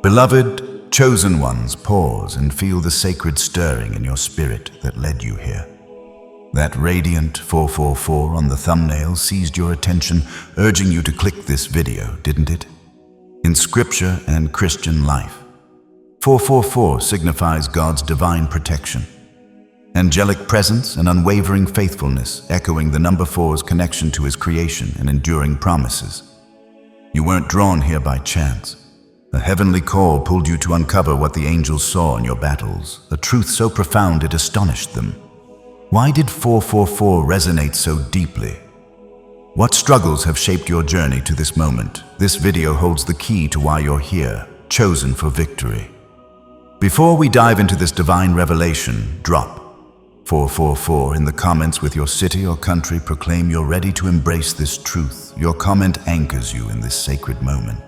Beloved, chosen ones, pause and feel the sacred stirring in your spirit that led you here. That radiant 444 on the thumbnail seized your attention, urging you to click this video, didn't it? In Scripture and Christian life, 444 signifies God's divine protection, angelic presence and unwavering faithfulness, echoing the number 4's connection to His creation and enduring promises. You weren't drawn here by chance. A heavenly call pulled you to uncover what the angels saw in your battles, a truth so profound it astonished them. Why did 444 resonate so deeply? What struggles have shaped your journey to this moment? This video holds the key to why you're here, chosen for victory. Before we dive into this divine revelation, drop 444 in the comments with your city or country. Proclaim you're ready to embrace this truth. Your comment anchors you in this sacred moment.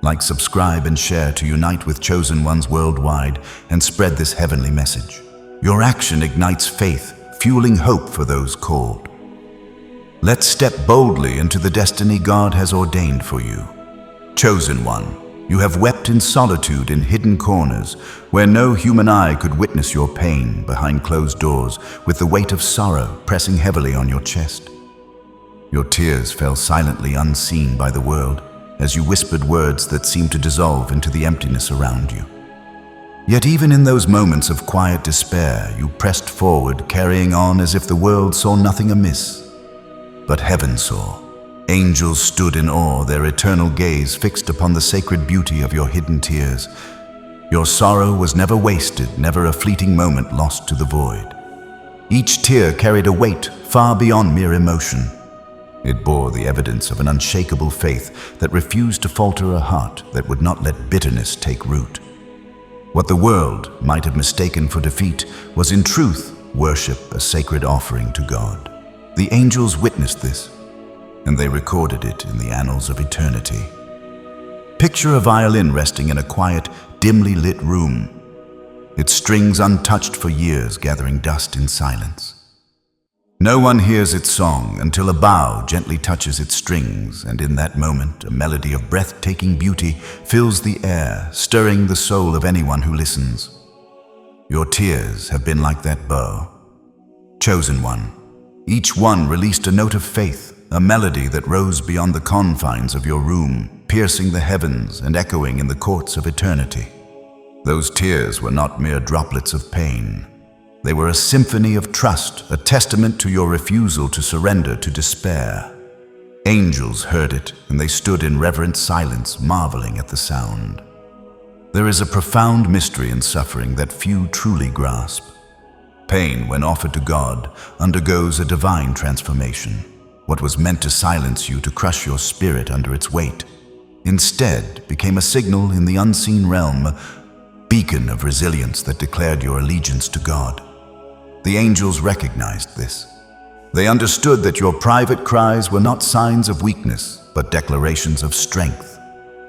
Like, subscribe, and share to unite with chosen ones worldwide and spread this heavenly message. Your action ignites faith, fueling hope for those called. Let's step boldly into the destiny God has ordained for you. Chosen one, you have wept in solitude in hidden corners where no human eye could witness your pain, behind closed doors with the weight of sorrow pressing heavily on your chest. Your tears fell silently unseen by the world as you whispered words that seemed to dissolve into the emptiness around you. Yet even in those moments of quiet despair, you pressed forward, carrying on as if the world saw nothing amiss. But heaven saw. Angels stood in awe, their eternal gaze fixed upon the sacred beauty of your hidden tears. Your sorrow was never wasted, never a fleeting moment lost to the void. Each tear carried a weight far beyond mere emotion. It bore the evidence of an unshakable faith that refused to falter, a heart that would not let bitterness take root. What the world might have mistaken for defeat was in truth worship, a sacred offering to God. The angels witnessed this, and they recorded it in the annals of eternity. Picture a violin resting in a quiet, dimly lit room, its strings untouched for years, gathering dust in silence. No one hears its song until a bough gently touches its strings, and in that moment, a melody of breathtaking beauty fills the air, stirring the soul of anyone who listens. Your tears have been like that bow. Chosen one, each one released a note of faith, a melody that rose beyond the confines of your room, piercing the heavens and echoing in the courts of eternity. Those tears were not mere droplets of pain. They were a symphony of trust, a testament to your refusal to surrender to despair. Angels heard it, and they stood in reverent silence, marveling at the sound. There is a profound mystery in suffering that few truly grasp. Pain, when offered to God, undergoes a divine transformation. What was meant to silence you, to crush your spirit under its weight, instead became a signal in the unseen realm, a beacon of resilience that declared your allegiance to God. The angels recognized this. They understood that your private cries were not signs of weakness, but declarations of strength,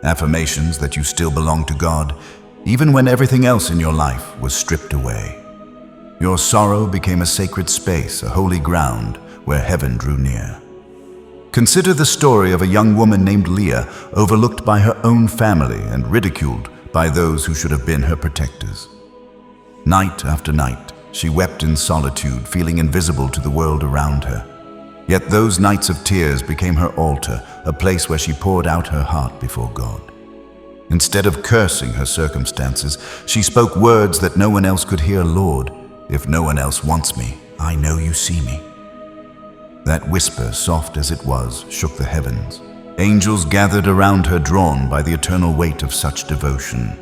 affirmations that you still belong to God, even when everything else in your life was stripped away. Your sorrow became a sacred space, a holy ground where heaven drew near. Consider the story of a young woman named Leah, overlooked by her own family and ridiculed by those who should have been her protectors. Night after night, she wept in solitude, feeling invisible to the world around her. Yet those nights of tears became her altar, a place where she poured out her heart before God. Instead of cursing her circumstances, she spoke words that no one else could hear. Lord, if no one else wants me, I know you see me. That whisper, soft as it was, shook the heavens. Angels gathered around her, drawn by the eternal weight of such devotion.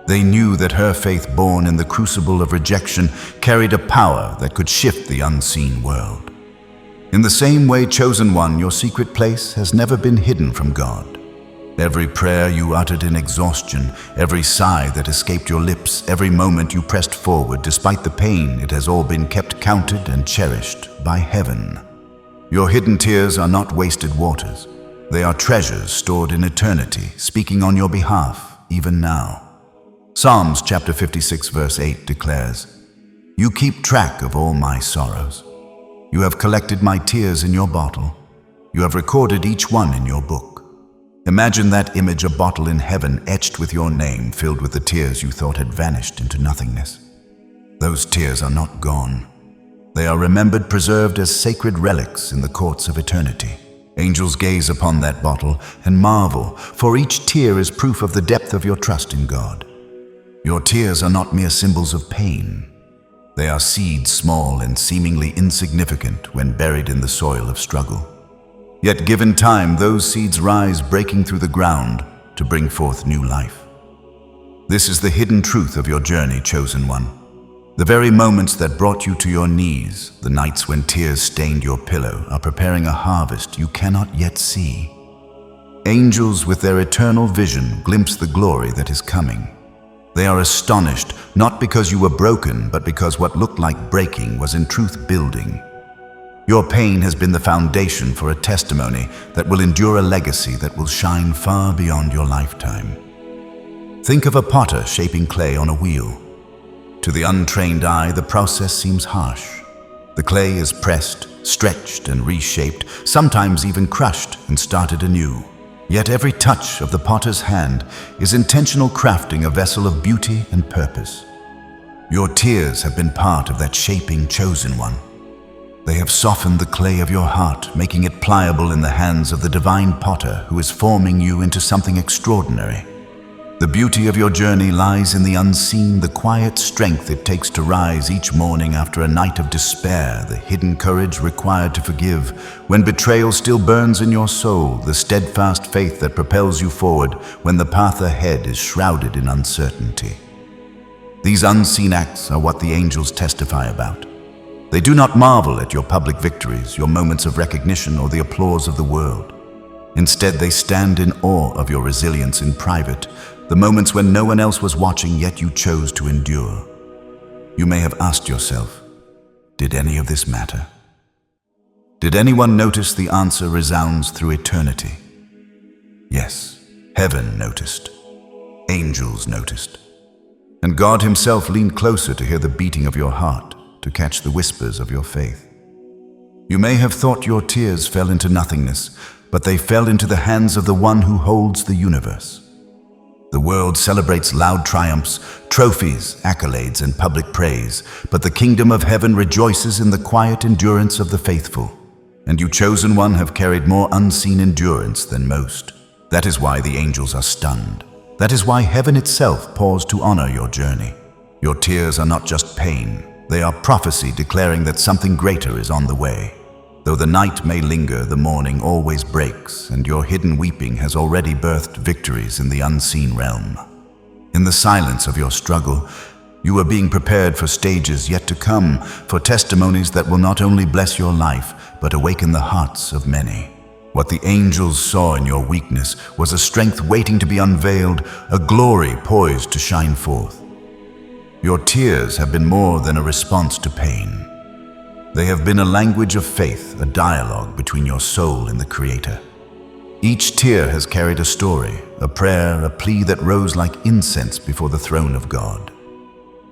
They knew that her faith, born in the crucible of rejection, carried a power that could shift the unseen world. In the same way, chosen one, your secret place has never been hidden from God. Every prayer you uttered in exhaustion, every sigh that escaped your lips, every moment you pressed forward despite the pain, it has all been kept, counted, and cherished by heaven. Your hidden tears are not wasted waters. They are treasures stored in eternity, speaking on your behalf, even now. Psalms chapter 56 verse 8 declares, "You keep track of all my sorrows. You have collected my tears in your bottle. You have recorded each one in your book. Imagine that image, a bottle in heaven etched with your name, filled with the tears you thought had vanished into nothingness. Those tears are not gone. They are remembered, preserved as sacred relics in the courts of eternity. Angels gaze upon that bottle and marvel, for each tear is proof of the depth of your trust in God. Your tears are not mere symbols of pain. They are seeds, small and seemingly insignificant when buried in the soil of struggle. Yet given time, those seeds rise, breaking through the ground to bring forth new life. This is the hidden truth of your journey, chosen one. The very moments that brought you to your knees, the nights when tears stained your pillow, are preparing a harvest you cannot yet see. Angels, with their eternal vision, glimpse the glory that is coming. They are astonished, not because you were broken, but because what looked like breaking was in truth building. Your pain has been the foundation for a testimony that will endure, a legacy that will shine far beyond your lifetime. Think of a potter shaping clay on a wheel. To the untrained eye, the process seems harsh. The clay is pressed, stretched, and reshaped, sometimes even crushed and started anew. Yet every touch of the potter's hand is intentional crafting a vessel of beauty and purpose. Your tears have been part of that shaping, chosen one. They have softened the clay of your heart, making it pliable in the hands of the divine potter who is forming you into something extraordinary. The beauty of your journey lies in the unseen, the quiet strength it takes to rise each morning after a night of despair, the hidden courage required to forgive when betrayal still burns in your soul, the steadfast faith that propels you forward when the path ahead is shrouded in uncertainty. These unseen acts are what the angels testify about. They do not marvel at your public victories, your moments of recognition, or the applause of the world. Instead, they stand in awe of your resilience in private, the moments when no one else was watching, yet you chose to endure. You may have asked yourself, did any of this matter? Did anyone notice? The answer resounds through eternity. Yes, heaven noticed. Angels noticed. And God himself leaned closer to hear the beating of your heart, to catch the whispers of your faith. You may have thought your tears fell into nothingness, but they fell into the hands of the one who holds the universe. The world celebrates loud triumphs, trophies, accolades, and public praise, but the kingdom of heaven rejoices in the quiet endurance of the faithful. And you, chosen one, have carried more unseen endurance than most. That is why the angels are stunned. That is why heaven itself paused to honor your journey. Your tears are not just pain. They are prophecy declaring that something greater is on the way. Though the night may linger, the morning always breaks, and your hidden weeping has already birthed victories in the unseen realm. In the silence of your struggle, you are being prepared for stages yet to come, for testimonies that will not only bless your life, but awaken the hearts of many. What the angels saw in your weakness was a strength waiting to be unveiled, a glory poised to shine forth. Your tears have been more than a response to pain. They have been a language of faith, a dialogue between your soul and the Creator. Each tear has carried a story, a prayer, a plea that rose like incense before the throne of God.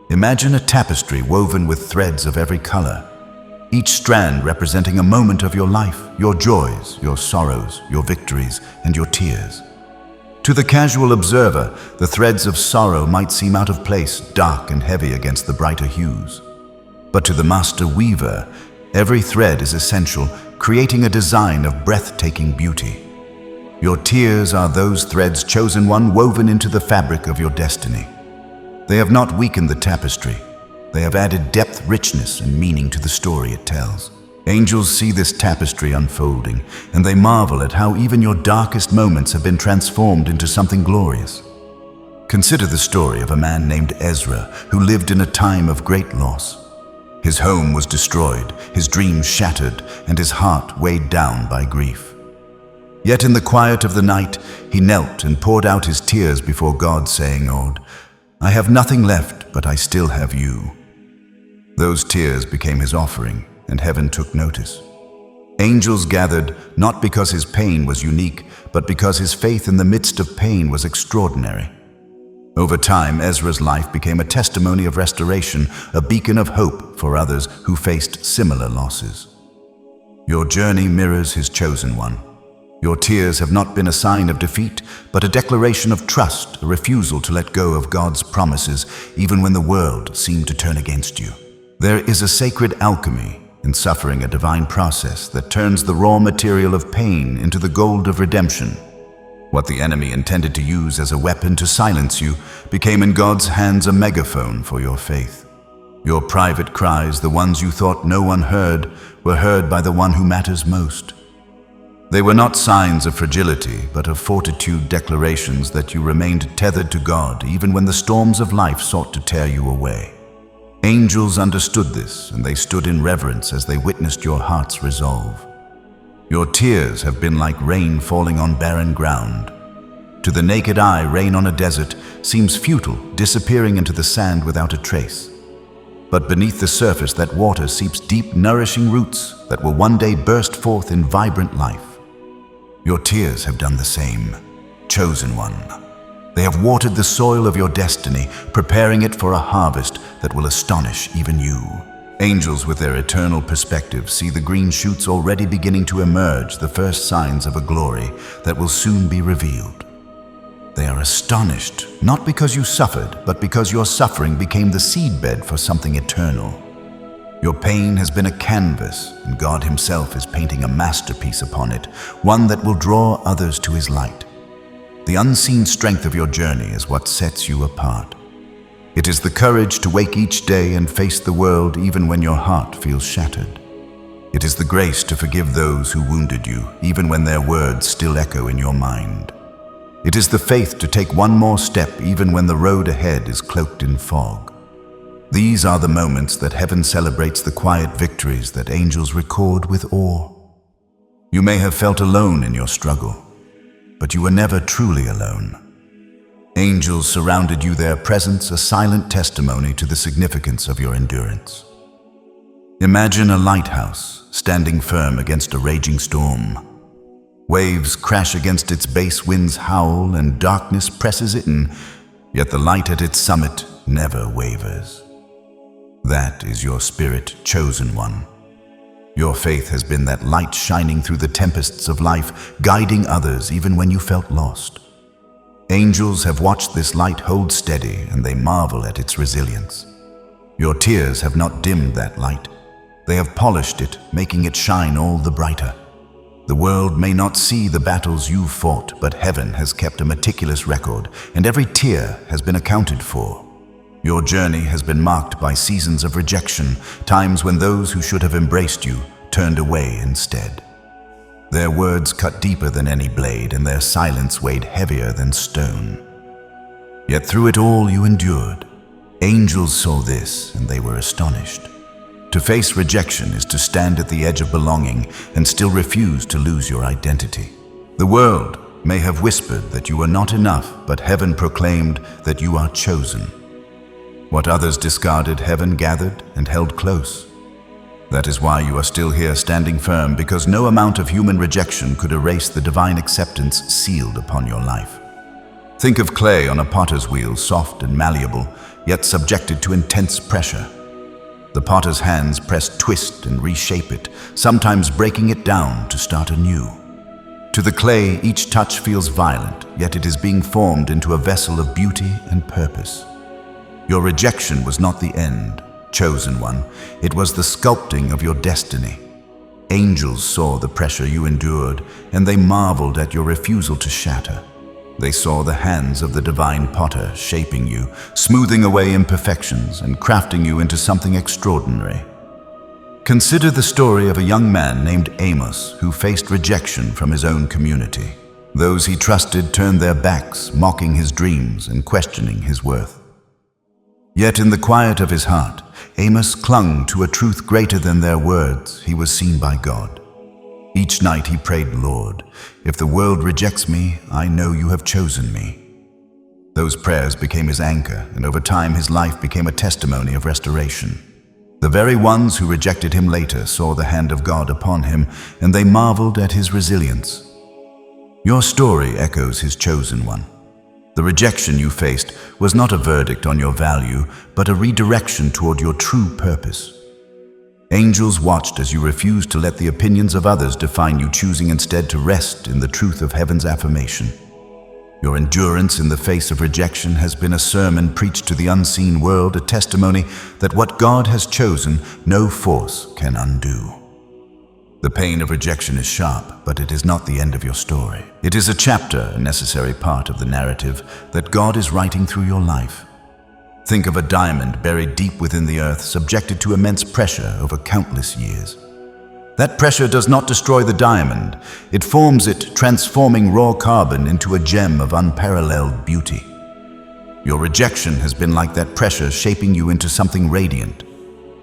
Imagine a tapestry woven with threads of every color, each strand representing a moment of your life, your joys, your sorrows, your victories, and your tears. To the casual observer, the threads of sorrow might seem out of place, dark and heavy against the brighter hues. But to the master weaver, every thread is essential, creating a design of breathtaking beauty. Your tears are those threads, chosen one, woven into the fabric of your destiny. They have not weakened the tapestry. They have added depth, richness, and meaning to the story it tells. Angels see this tapestry unfolding, and they marvel at how even your darkest moments have been transformed into something glorious. Consider the story of a man named Ezra, who lived in a time of great loss. His home was destroyed, his dreams shattered, and his heart weighed down by grief. Yet in the quiet of the night, he knelt and poured out his tears before God, saying, "Lord, I have nothing left, but I still have you." Those tears became his offering, and heaven took notice. Angels gathered, not because his pain was unique, but because his faith in the midst of pain was extraordinary. Over time, Ezra's life became a testimony of restoration, a beacon of hope for others who faced similar losses. Your journey mirrors his chosen one. Your tears have not been a sign of defeat, but a declaration of trust, a refusal to let go of God's promises, even when the world seemed to turn against you. There is a sacred alchemy in suffering, a divine process that turns the raw material of pain into the gold of redemption. What the enemy intended to use as a weapon to silence you became in God's hands a megaphone for your faith. Your private cries, the ones you thought no one heard, were heard by the one who matters most. They were not signs of fragility, but of fortitude, declarations that you remained tethered to God even when the storms of life sought to tear you away. Angels understood this, and they stood in reverence as they witnessed your heart's resolve. Your tears have been like rain falling on barren ground. To the naked eye, rain on a desert seems futile, disappearing into the sand without a trace. But beneath the surface, that water seeps deep, nourishing roots that will one day burst forth in vibrant life. Your tears have done the same, chosen one. They have watered the soil of your destiny, preparing it for a harvest that will astonish even you. Angels with their eternal perspective see the green shoots already beginning to emerge, the first signs of a glory that will soon be revealed. They are astonished, not because you suffered, but because your suffering became the seedbed for something eternal. Your pain has been a canvas, and God Himself is painting a masterpiece upon it, one that will draw others to His light. The unseen strength of your journey is what sets you apart. It is the courage to wake each day and face the world even when your heart feels shattered. It is the grace to forgive those who wounded you, even when their words still echo in your mind. It is the faith to take one more step even when the road ahead is cloaked in fog. These are the moments that heaven celebrates, the quiet victories that angels record with awe. You may have felt alone in your struggle, but you were never truly alone. Angels surrounded you, their presence a silent testimony to the significance of your endurance. Imagine a lighthouse standing firm against a raging storm. Waves crash against its base, winds howl, and darkness presses it in, yet the light at its summit never wavers. That is your spirit, chosen one. Your faith has been that light shining through the tempests of life, guiding others even when you felt lost. Angels have watched this light hold steady, and they marvel at its resilience. Your tears have not dimmed that light. They have polished it, making it shine all the brighter. The world may not see the battles you've fought, but heaven has kept a meticulous record, and every tear has been accounted for. Your journey has been marked by seasons of rejection, times when those who should have embraced you turned away instead. Their words cut deeper than any blade, and their silence weighed heavier than stone. Yet through it all you endured. Angels saw this, and they were astonished. To face rejection is to stand at the edge of belonging and still refuse to lose your identity. The world may have whispered that you are not enough, but heaven proclaimed that you are chosen. What others discarded, heaven gathered and held close. That is why you are still here, standing firm, because no amount of human rejection could erase the divine acceptance sealed upon your life. Think of clay on a potter's wheel, soft and malleable, yet subjected to intense pressure. The potter's hands press, twist, and reshape it, sometimes breaking it down to start anew. To the clay, each touch feels violent, yet it is being formed into a vessel of beauty and purpose. Your rejection was not the end, chosen one. It was the sculpting of your destiny. Angels saw the pressure you endured, and they marveled at your refusal to shatter. They saw the hands of the divine potter shaping you, smoothing away imperfections and crafting you into something extraordinary. Consider the story of a young man named Amos who faced rejection from his own community. Those he trusted turned their backs, mocking his dreams and questioning his worth. Yet in the quiet of his heart, Amos clung to a truth greater than their words. He was seen by God. Each night he prayed, "Lord, if the world rejects me, I know you have chosen me." Those prayers became his anchor, and over time his life became a testimony of restoration. The very ones who rejected him later saw the hand of God upon him, and they marveled at his resilience. Your story echoes his chosen one. The rejection you faced was not a verdict on your value, but a redirection toward your true purpose. Angels watched as you refused to let the opinions of others define you, choosing instead to rest in the truth of heaven's affirmation. Your endurance in the face of rejection has been a sermon preached to the unseen world, a testimony that what God has chosen, no force can undo. The pain of rejection is sharp, but it is not the end of your story. It is a chapter, a necessary part of the narrative that God is writing through your life. Think of a diamond buried deep within the earth, subjected to immense pressure over countless years. That pressure does not destroy the diamond. It forms it, transforming raw carbon into a gem of unparalleled beauty. Your rejection has been like that pressure, shaping you into something radiant.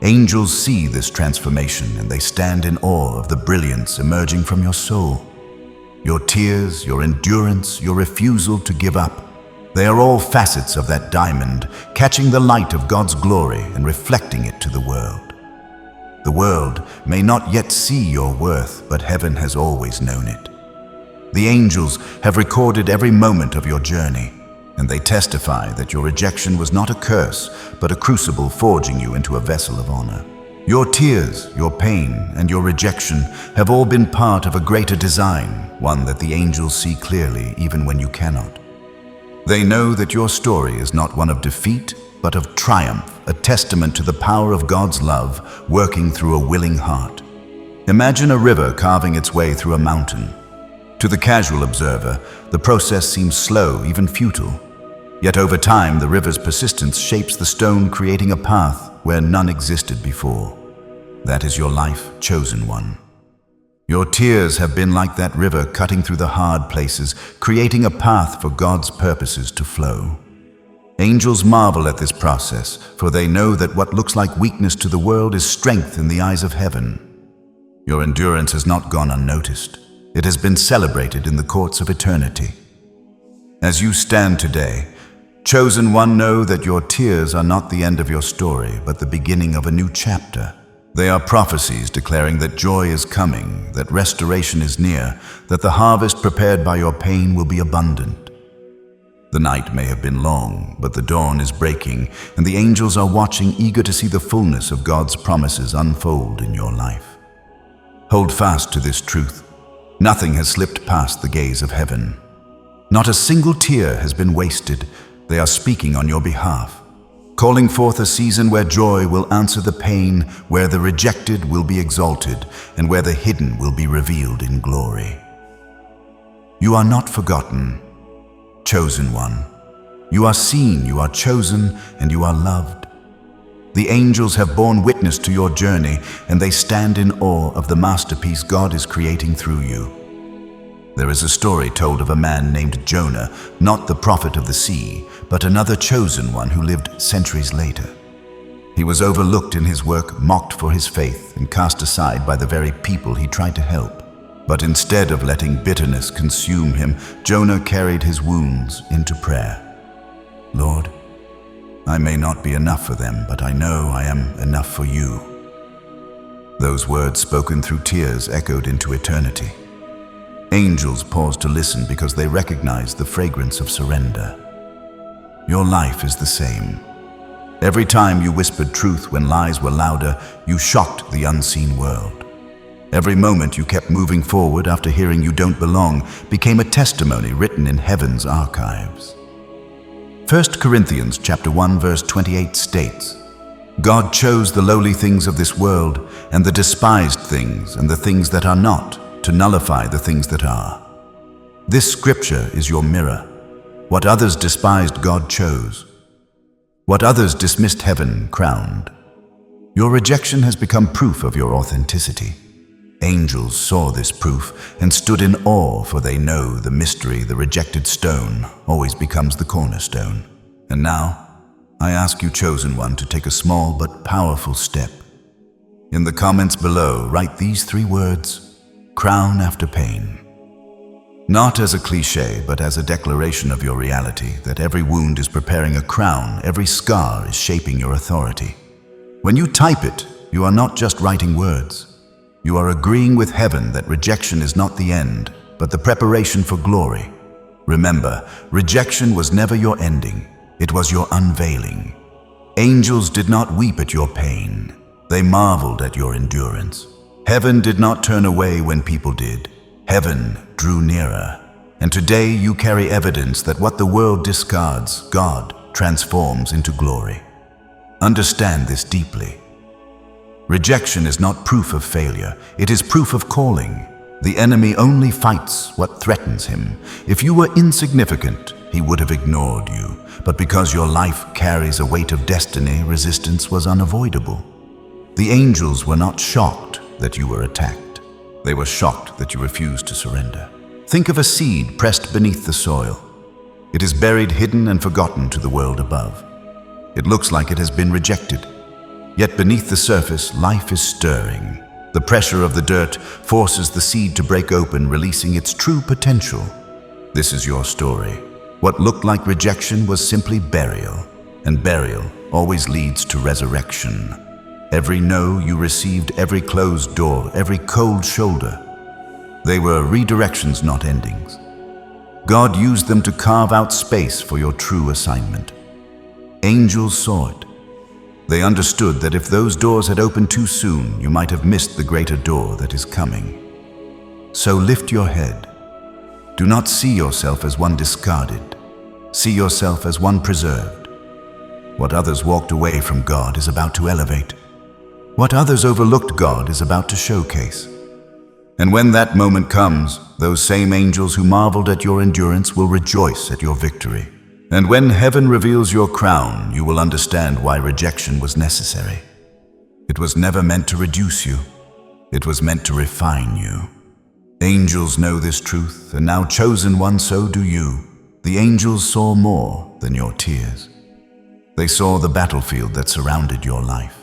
Angels see this transformation, and they stand in awe of the brilliance emerging from your soul. Your tears, your endurance, your refusal to give up, they are all facets of that diamond, catching the light of God's glory and reflecting it to the world. The world may not yet see your worth, but heaven has always known it. The angels have recorded every moment of your journey, and they testify that your rejection was not a curse, but a crucible forging you into a vessel of honor. Your tears, your pain, and your rejection have all been part of a greater design, one that the angels see clearly even when you cannot. They know that your story is not one of defeat, but of triumph, a testament to the power of God's love working through a willing heart. Imagine a river carving its way through a mountain. To the casual observer, the process seems slow, even futile. Yet over time, the river's persistence shapes the stone, creating a path where none existed before. That is your life, chosen one. Your tears have been like that river, cutting through the hard places, creating a path for God's purposes to flow. Angels marvel at this process, for they know that what looks like weakness to the world is strength in the eyes of heaven. Your endurance has not gone unnoticed. It has been celebrated in the courts of eternity. As you stand today, chosen one, know that your tears are not the end of your story, but the beginning of a new chapter. They are prophecies declaring that joy is coming, that restoration is near, that the harvest prepared by your pain will be abundant. The night may have been long, but the dawn is breaking, and the angels are watching, eager to see the fullness of God's promises unfold in your life. Hold fast to this truth. Nothing has slipped past the gaze of heaven. Not a single tear has been wasted. They are speaking on your behalf, calling forth a season where joy will answer the pain, where the rejected will be exalted, and where the hidden will be revealed in glory. You are not forgotten, chosen one. You are seen, you are chosen, and you are loved. The angels have borne witness to your journey, and they stand in awe of the masterpiece God is creating through you. There is a story told of a man named Jonah, not the prophet of the sea, but another chosen one who lived centuries later. He was overlooked in his work, mocked for his faith, and cast aside by the very people he tried to help. But instead of letting bitterness consume him, Jonah carried his wounds into prayer. Lord, I may not be enough for them, but I know I am enough for you. Those words, spoken through tears, echoed into eternity. Angels paused to listen because they recognized the fragrance of surrender. Your life is the same. Every time you whispered truth when lies were louder, you shocked the unseen world. Every moment you kept moving forward after hearing you don't belong became a testimony written in heaven's archives. 1 Corinthians chapter 1 verse 28 states, God chose the lowly things of this world and the despised things and the things that are not, to nullify the things that are. This scripture is your mirror. What others despised, God chose. What others dismissed, heaven crowned. Your rejection has become proof of your authenticity. Angels saw this proof and stood in awe, for they know the mystery, the rejected stone always becomes the cornerstone. And now, I ask you, chosen one, to take a small but powerful step. In the comments below, write these 3 words, crown after pain. Not as a cliche, but as a declaration of your reality, that every wound is preparing a crown, every scar is shaping your authority. When you type it, you are not just writing words. You are agreeing with heaven that rejection is not the end, but the preparation for glory. Remember, rejection was never your ending. It was your unveiling. Angels did not weep at your pain. They marveled at your endurance. Heaven did not turn away when people did. Heaven drew nearer. And today you carry evidence that what the world discards, God transforms into glory. Understand this deeply. Rejection is not proof of failure. It is proof of calling. The enemy only fights what threatens him. If you were insignificant, he would have ignored you. But because your life carries a weight of destiny, resistance was unavoidable. The angels were not shocked that you were attacked. They were shocked that you refused to surrender. Think of a seed pressed beneath the soil. It is buried, hidden, and forgotten to the world above. It looks like it has been rejected. Yet beneath the surface, life is stirring. The pressure of the dirt forces the seed to break open, releasing its true potential. This is your story. What looked like rejection was simply burial, and burial always leads to resurrection. Every no you received, every closed door, every cold shoulder, they were redirections, not endings. God used them to carve out space for your true assignment. Angels saw it. They understood that if those doors had opened too soon, you might have missed the greater door that is coming. So lift your head. Do not see yourself as one discarded. See yourself as one preserved. What others walked away from, God is about to elevate. What others overlooked, God is about to showcase. And when that moment comes, those same angels who marveled at your endurance will rejoice at your victory. And when heaven reveals your crown, you will understand why rejection was necessary. It was never meant to reduce you. It was meant to refine you. Angels know this truth, and now, chosen one, so do you. The angels saw more than your tears. They saw the battlefield that surrounded your life.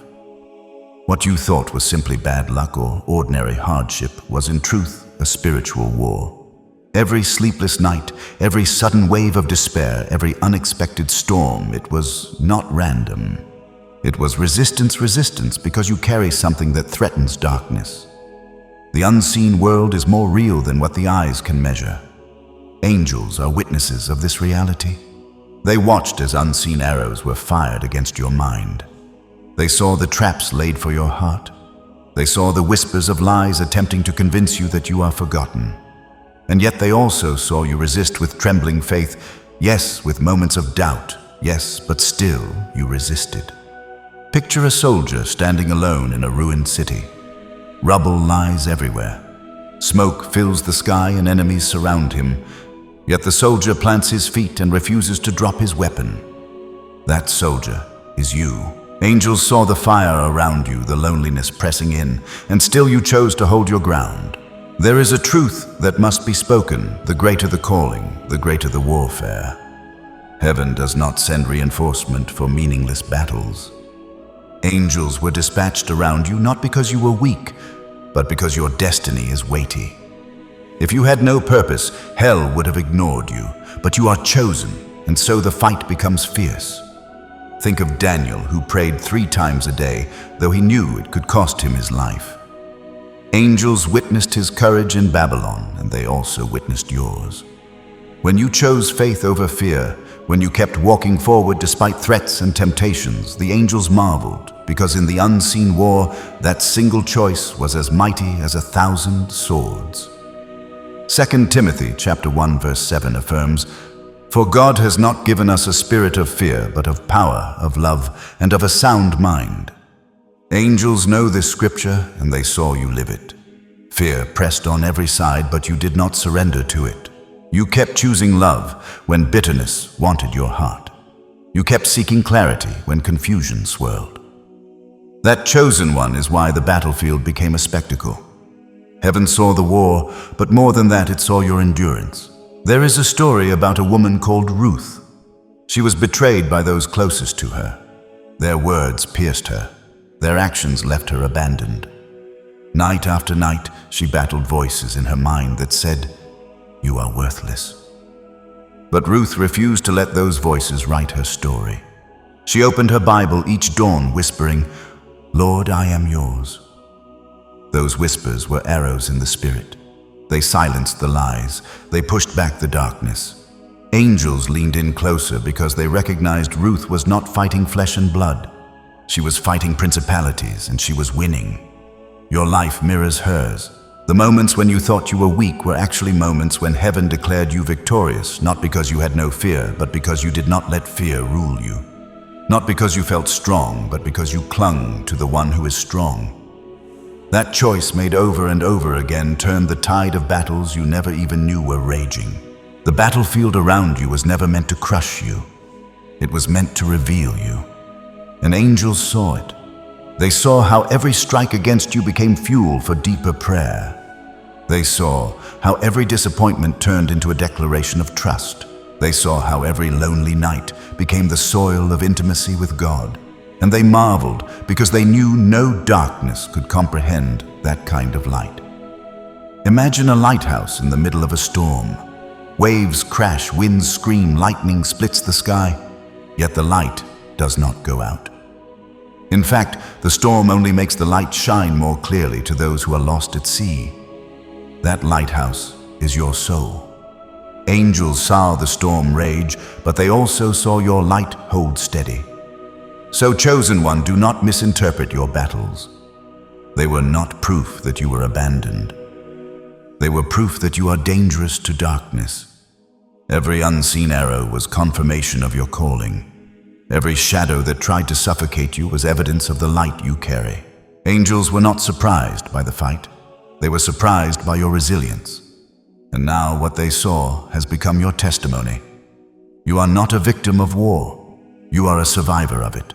What you thought was simply bad luck or ordinary hardship was in truth a spiritual war. Every sleepless night, every sudden wave of despair, every unexpected storm, it was not random. It was resistance because you carry something that threatens darkness. The unseen world is more real than what the eyes can measure. Angels are witnesses of this reality. They watched as unseen arrows were fired against your mind. They saw the traps laid for your heart. They saw the whispers of lies attempting to convince you that you are forgotten. And yet they also saw you resist with trembling faith, yes, with moments of doubt, yes, but still you resisted. Picture a soldier standing alone in a ruined city. Rubble lies everywhere. Smoke fills the sky and enemies surround him. Yet the soldier plants his feet and refuses to drop his weapon. That soldier is you. Angels saw the fire around you, the loneliness pressing in, and still you chose to hold your ground. There is a truth that must be spoken. The greater the calling, the greater the warfare. Heaven does not send reinforcement for meaningless battles. Angels were dispatched around you not because you were weak, but because your destiny is weighty. If you had no purpose, hell would have ignored you, but you are chosen, and so the fight becomes fierce. Think of Daniel, who prayed 3 times a day, though he knew it could cost him his life. Angels witnessed his courage in Babylon, and they also witnessed yours. When you chose faith over fear, when you kept walking forward despite threats and temptations, the angels marveled, because in the unseen war, that single choice was as mighty as 1,000 swords. 2 Timothy chapter 1 verse 7 affirms, "For God has not given us a spirit of fear, but of power, of love, and of a sound mind." Angels know this scripture, and they saw you live it. Fear pressed on every side, but you did not surrender to it. You kept choosing love when bitterness wanted your heart. You kept seeking clarity when confusion swirled. That chosen one is why the battlefield became a spectacle. Heaven saw the war, but more than that, it saw your endurance. There is a story about a woman called Ruth. She was betrayed by those closest to her. Their words pierced her. Their actions left her abandoned. Night after night, she battled voices in her mind that said, "You are worthless." But Ruth refused to let those voices write her story. She opened her Bible each dawn whispering, "Lord, I am yours." Those whispers were arrows in the spirit. They silenced the lies. They pushed back the darkness. Angels leaned in closer because they recognized Ruth was not fighting flesh and blood. She was fighting principalities, and she was winning. Your life mirrors hers. The moments when you thought you were weak were actually moments when heaven declared you victorious, not because you had no fear, but because you did not let fear rule you. Not because you felt strong, but because you clung to the one who is strong. That choice, made over and over again, turned the tide of battles you never even knew were raging. The battlefield around you was never meant to crush you. It was meant to reveal you. And angels saw it. They saw how every strike against you became fuel for deeper prayer. They saw how every disappointment turned into a declaration of trust. They saw how every lonely night became the soil of intimacy with God. And they marveled because they knew no darkness could comprehend that kind of light. Imagine a lighthouse in the middle of a storm. Waves crash, winds scream, lightning splits the sky, yet the light does not go out. In fact, the storm only makes the light shine more clearly to those who are lost at sea. That lighthouse is your soul. Angels saw the storm rage, but they also saw your light hold steady. So, chosen one, do not misinterpret your battles. They were not proof that you were abandoned. They were proof that you are dangerous to darkness. Every unseen arrow was confirmation of your calling. Every shadow that tried to suffocate you was evidence of the light you carry. Angels were not surprised by the fight. They were surprised by your resilience. And now what they saw has become your testimony. You are not a victim of war. You are a survivor of it.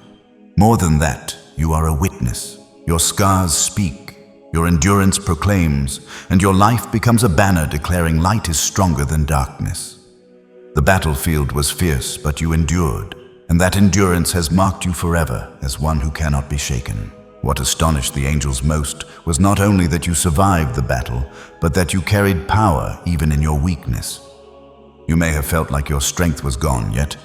More than that, you are a witness. Your scars speak, your endurance proclaims, and your life becomes a banner declaring light is stronger than darkness. The battlefield was fierce, but you endured. And that endurance has marked you forever as one who cannot be shaken. What astonished the angels most was not only that you survived the battle, but that you carried power even in your weakness. You may have felt like your strength was gone, yet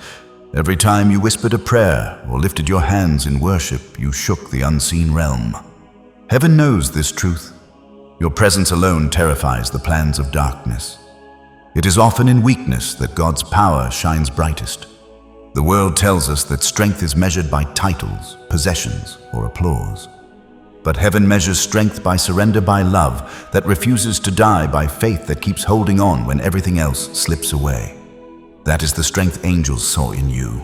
every time you whispered a prayer or lifted your hands in worship, you shook the unseen realm. Heaven knows this truth. Your presence alone terrifies the plans of darkness. It is often in weakness that God's power shines brightest. The world tells us that strength is measured by titles, possessions, or applause. But heaven measures strength by surrender, by love that refuses to die, by faith that keeps holding on when everything else slips away. That is the strength angels saw in you.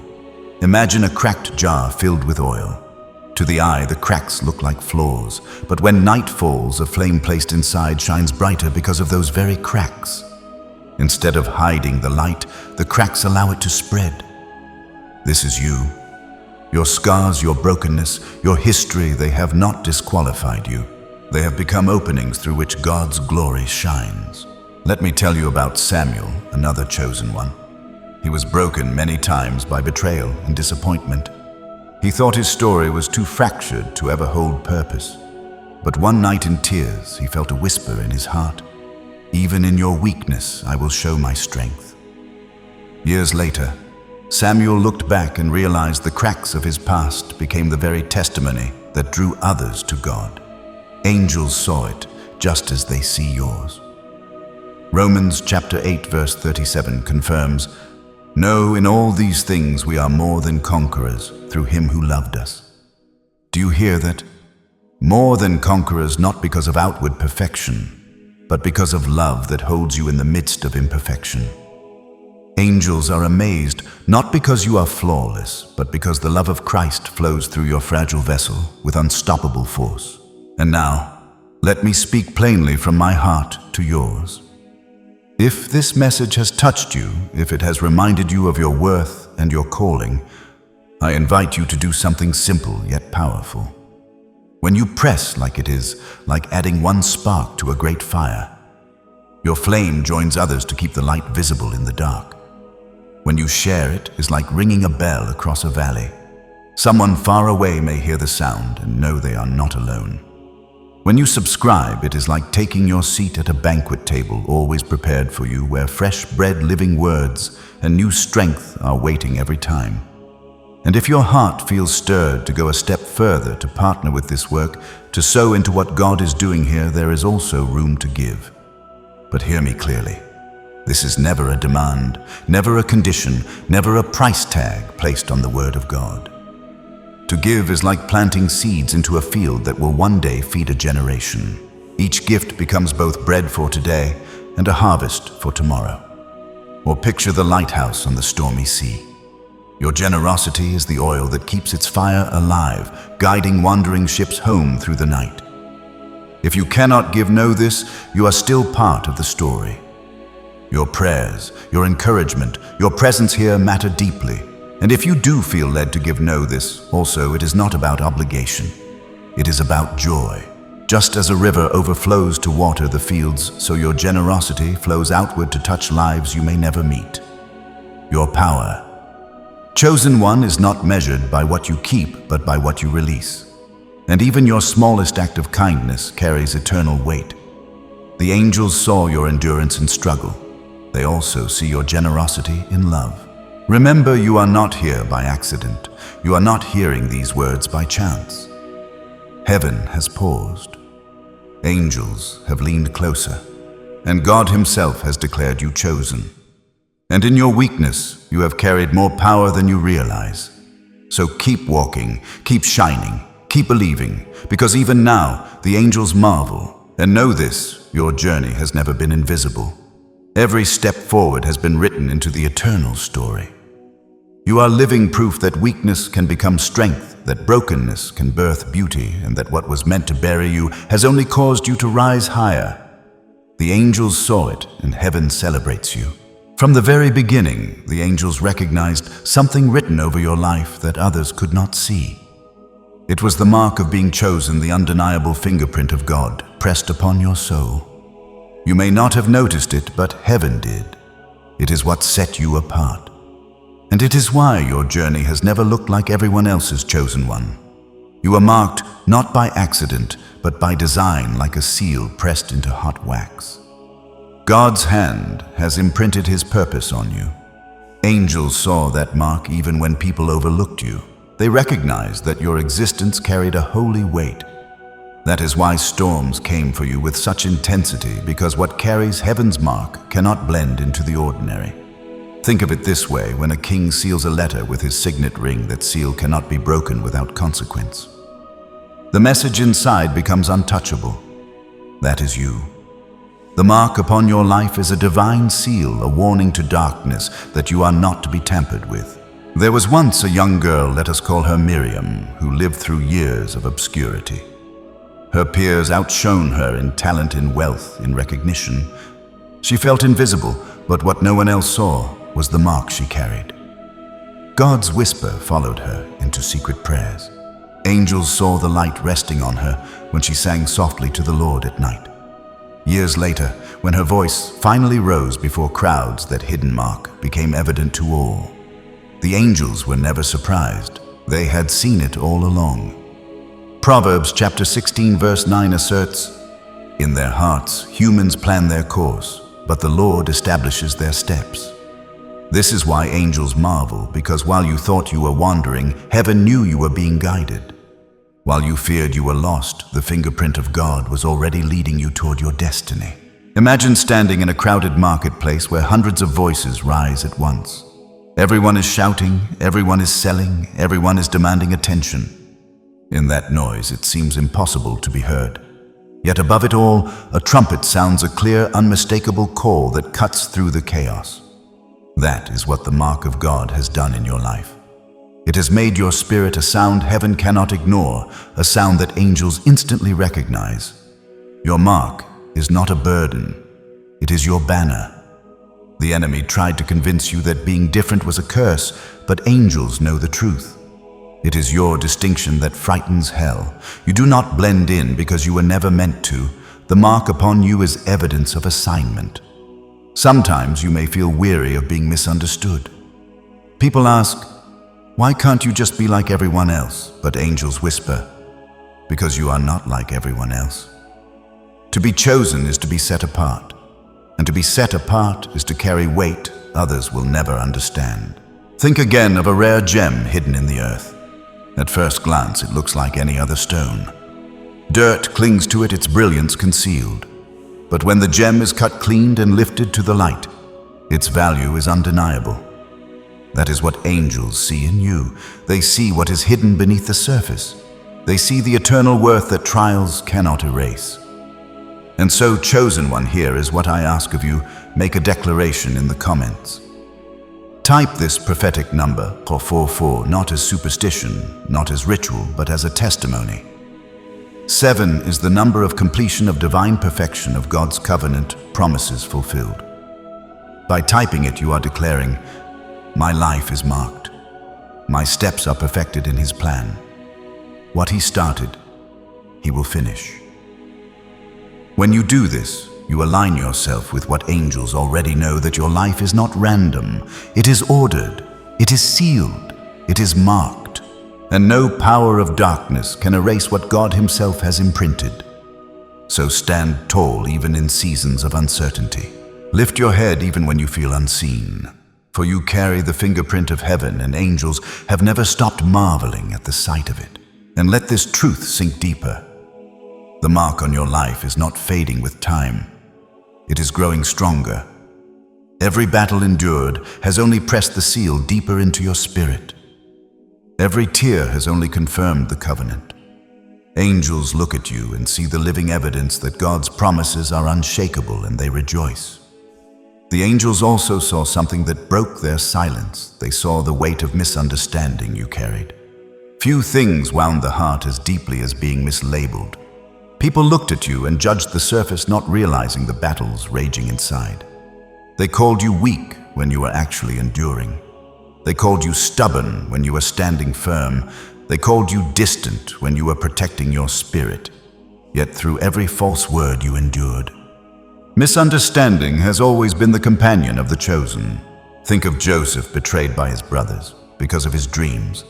Imagine a cracked jar filled with oil. To the eye, the cracks look like flaws, but when night falls, a flame placed inside shines brighter because of those very cracks. Instead of hiding the light, the cracks allow it to spread. This is you. Your scars, your brokenness, your history, they have not disqualified you. They have become openings through which God's glory shines. Let me tell you about Samuel, another chosen one. He was broken many times by betrayal and disappointment. He thought his story was too fractured to ever hold purpose. But one night in tears, he felt a whisper in his heart. Even in your weakness, I will show my strength. Years later, Samuel looked back and realized the cracks of his past became the very testimony that drew others to God. Angels saw it just as they see yours. Romans chapter 8 verse 37 confirms, "No, in all these things we are more than conquerors through him who loved us." Do you hear that? More than conquerors, not because of outward perfection, but because of love that holds you in the midst of imperfection. Angels are amazed, not because you are flawless, but because the love of Christ flows through your fragile vessel with unstoppable force. And now, let me speak plainly from my heart to yours. If this message has touched you, if it has reminded you of your worth and your calling, I invite you to do something simple yet powerful. When you press like it is, like adding one spark to a great fire, your flame joins others to keep the light visible in the dark. When you share it is like ringing a bell across a valley. Someone far away may hear the sound and know they are not alone. When you subscribe, it is like taking your seat at a banquet table always prepared for you, where fresh bread, living words, and new strength are waiting every time. And if your heart feels stirred to go a step further, to partner with this work, to sow into what God is doing here, there is also room to give. But hear me clearly. This is never a demand, never a condition, never a price tag placed on the Word of God. To give is like planting seeds into a field that will one day feed a generation. Each gift becomes both bread for today and a harvest for tomorrow. Or picture the lighthouse on the stormy sea. Your generosity is the oil that keeps its fire alive, guiding wandering ships home through the night. If you cannot give, know this, you are still part of the story. Your prayers, your encouragement, your presence here matter deeply. And if you do feel led to give, know this, also it is not about obligation. It is about joy. Just as a river overflows to water the fields, so your generosity flows outward to touch lives you may never meet. Your power. Chosen one is not measured by what you keep, but by what you release. And even your smallest act of kindness carries eternal weight. The angels saw your endurance in struggle. They also see your generosity in love. Remember, you are not here by accident. You are not hearing these words by chance. Heaven has paused. Angels have leaned closer, and God Himself has declared you chosen. And in your weakness, you have carried more power than you realize. So keep walking, keep shining, keep believing, because even now, the angels marvel. And know this, your journey has never been invisible. Every step forward has been written into the eternal story. You are living proof that weakness can become strength, that brokenness can birth beauty, and that what was meant to bury you has only caused you to rise higher. The angels saw it, and heaven celebrates you. From the very beginning, the angels recognized something written over your life that others could not see. It was the mark of being chosen, the undeniable fingerprint of God pressed upon your soul. You may not have noticed it, but heaven did. It is what set you apart. And it is why your journey has never looked like everyone else's chosen one. You are marked not by accident, but by design, like a seal pressed into hot wax. God's hand has imprinted His purpose on you. Angels saw that mark even when people overlooked you. They recognized that your existence carried a holy weight. That is why storms came for you with such intensity, because what carries heaven's mark cannot blend into the ordinary. Think of it this way: when a king seals a letter with his signet ring, that seal cannot be broken without consequence. The message inside becomes untouchable. That is you. The mark upon your life is a divine seal, a warning to darkness that you are not to be tampered with. There was once a young girl, let us call her Miriam, who lived through years of obscurity. Her peers outshone her in talent, in wealth, in recognition. She felt invisible, but what no one else saw was the mark she carried. God's whisper followed her into secret prayers. Angels saw the light resting on her when she sang softly to the Lord at night. Years later, when her voice finally rose before crowds, that hidden mark became evident to all. The angels were never surprised. They had seen it all along. Proverbs chapter 16 verse 9 asserts, "In their hearts humans plan their course, but the Lord establishes their steps." This is why angels marvel, because while you thought you were wandering, heaven knew you were being guided. While you feared you were lost, the fingerprint of God was already leading you toward your destiny. Imagine standing in a crowded marketplace where hundreds of voices rise at once. Everyone is shouting, everyone is selling, everyone is demanding attention. In that noise, it seems impossible to be heard. Yet above it all, a trumpet sounds a clear, unmistakable call that cuts through the chaos. That is what the mark of God has done in your life. It has made your spirit a sound heaven cannot ignore, a sound that angels instantly recognize. Your mark is not a burden. It is your banner. The enemy tried to convince you that being different was a curse, but angels know the truth. It is your distinction that frightens hell. You do not blend in because you were never meant to. The mark upon you is evidence of assignment. Sometimes you may feel weary of being misunderstood. People ask, "Why can't you just be like everyone else?" But angels whisper, "Because you are not like everyone else." To be chosen is to be set apart, and to be set apart is to carry weight others will never understand. Think again of a rare gem hidden in the earth. At first glance, it looks like any other stone. Dirt clings to it, its brilliance concealed. But when the gem is cut, cleaned, and lifted to the light, its value is undeniable. That is what angels see in you. They see what is hidden beneath the surface. They see the eternal worth that trials cannot erase. And so, chosen one, here is what I ask of you. Make a declaration in the comments. Type this prophetic number, 444, not as superstition, not as ritual, but as a testimony. 7 is the number of completion of divine perfection of God's covenant promises fulfilled. By typing it, you are declaring, my life is marked. My steps are perfected in His plan. What He started, He will finish. When you do this, you align yourself with what angels already know, that your life is not random. It is ordered. It is sealed. It is marked. And no power of darkness can erase what God Himself has imprinted. So stand tall even in seasons of uncertainty. Lift your head even when you feel unseen. For you carry the fingerprint of heaven, and angels have never stopped marveling at the sight of it. And let this truth sink deeper. The mark on your life is not fading with time. It is growing stronger. Every battle endured has only pressed the seal deeper into your spirit. Every tear has only confirmed the covenant. Angels look at you and see the living evidence that God's promises are unshakable, and they rejoice. The angels also saw something that broke their silence. They saw the weight of misunderstanding you carried. Few things wound the heart as deeply as being mislabeled. People looked at you and judged the surface, not realizing the battles raging inside. They called you weak when you were actually enduring. They called you stubborn when you were standing firm. They called you distant when you were protecting your spirit. Yet through every false word you endured. Misunderstanding has always been the companion of the chosen. Think of Joseph, betrayed by his brothers because of his dreams.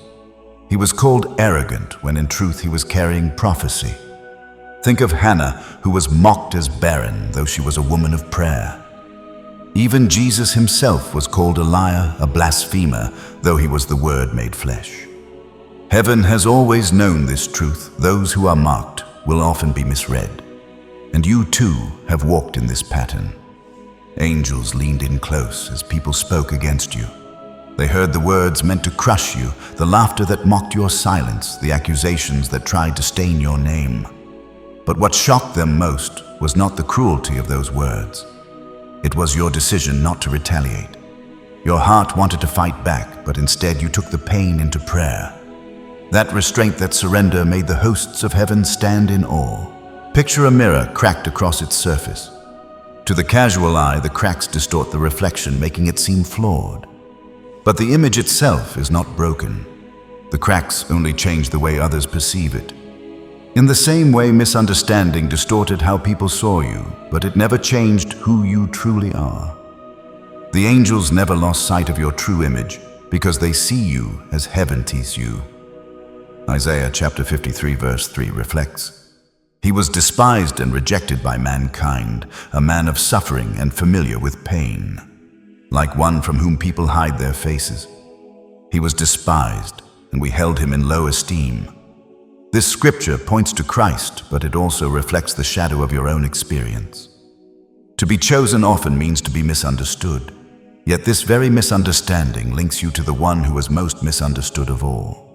He was called arrogant when in truth he was carrying prophecy. Think of Hannah, who was mocked as barren, though she was a woman of prayer. Even Jesus Himself was called a liar, a blasphemer, though He was the Word made flesh. Heaven has always known this truth. Those who are marked will often be misread. And you too have walked in this pattern. Angels leaned in close as people spoke against you. They heard the words meant to crush you, the laughter that mocked your silence, the accusations that tried to stain your name. But what shocked them most was not the cruelty of those words. It was your decision not to retaliate. Your heart wanted to fight back, but instead you took the pain into prayer. That restraint, that surrender, made the hosts of heaven stand in awe. Picture a mirror cracked across its surface. To the casual eye, the cracks distort the reflection, making it seem flawed. But the image itself is not broken. The cracks only change the way others perceive it. In the same way, misunderstanding distorted how people saw you, but it never changed who you truly are. The angels never lost sight of your true image because they see you as heaven sees you. Isaiah chapter 53 verse 3 reflects, He was despised and rejected by mankind, a man of suffering and familiar with pain, like one from whom people hide their faces. He was despised, and we held Him in low esteem. This scripture points to Christ, but it also reflects the shadow of your own experience. To be chosen often means to be misunderstood, yet this very misunderstanding links you to the one who was most misunderstood of all.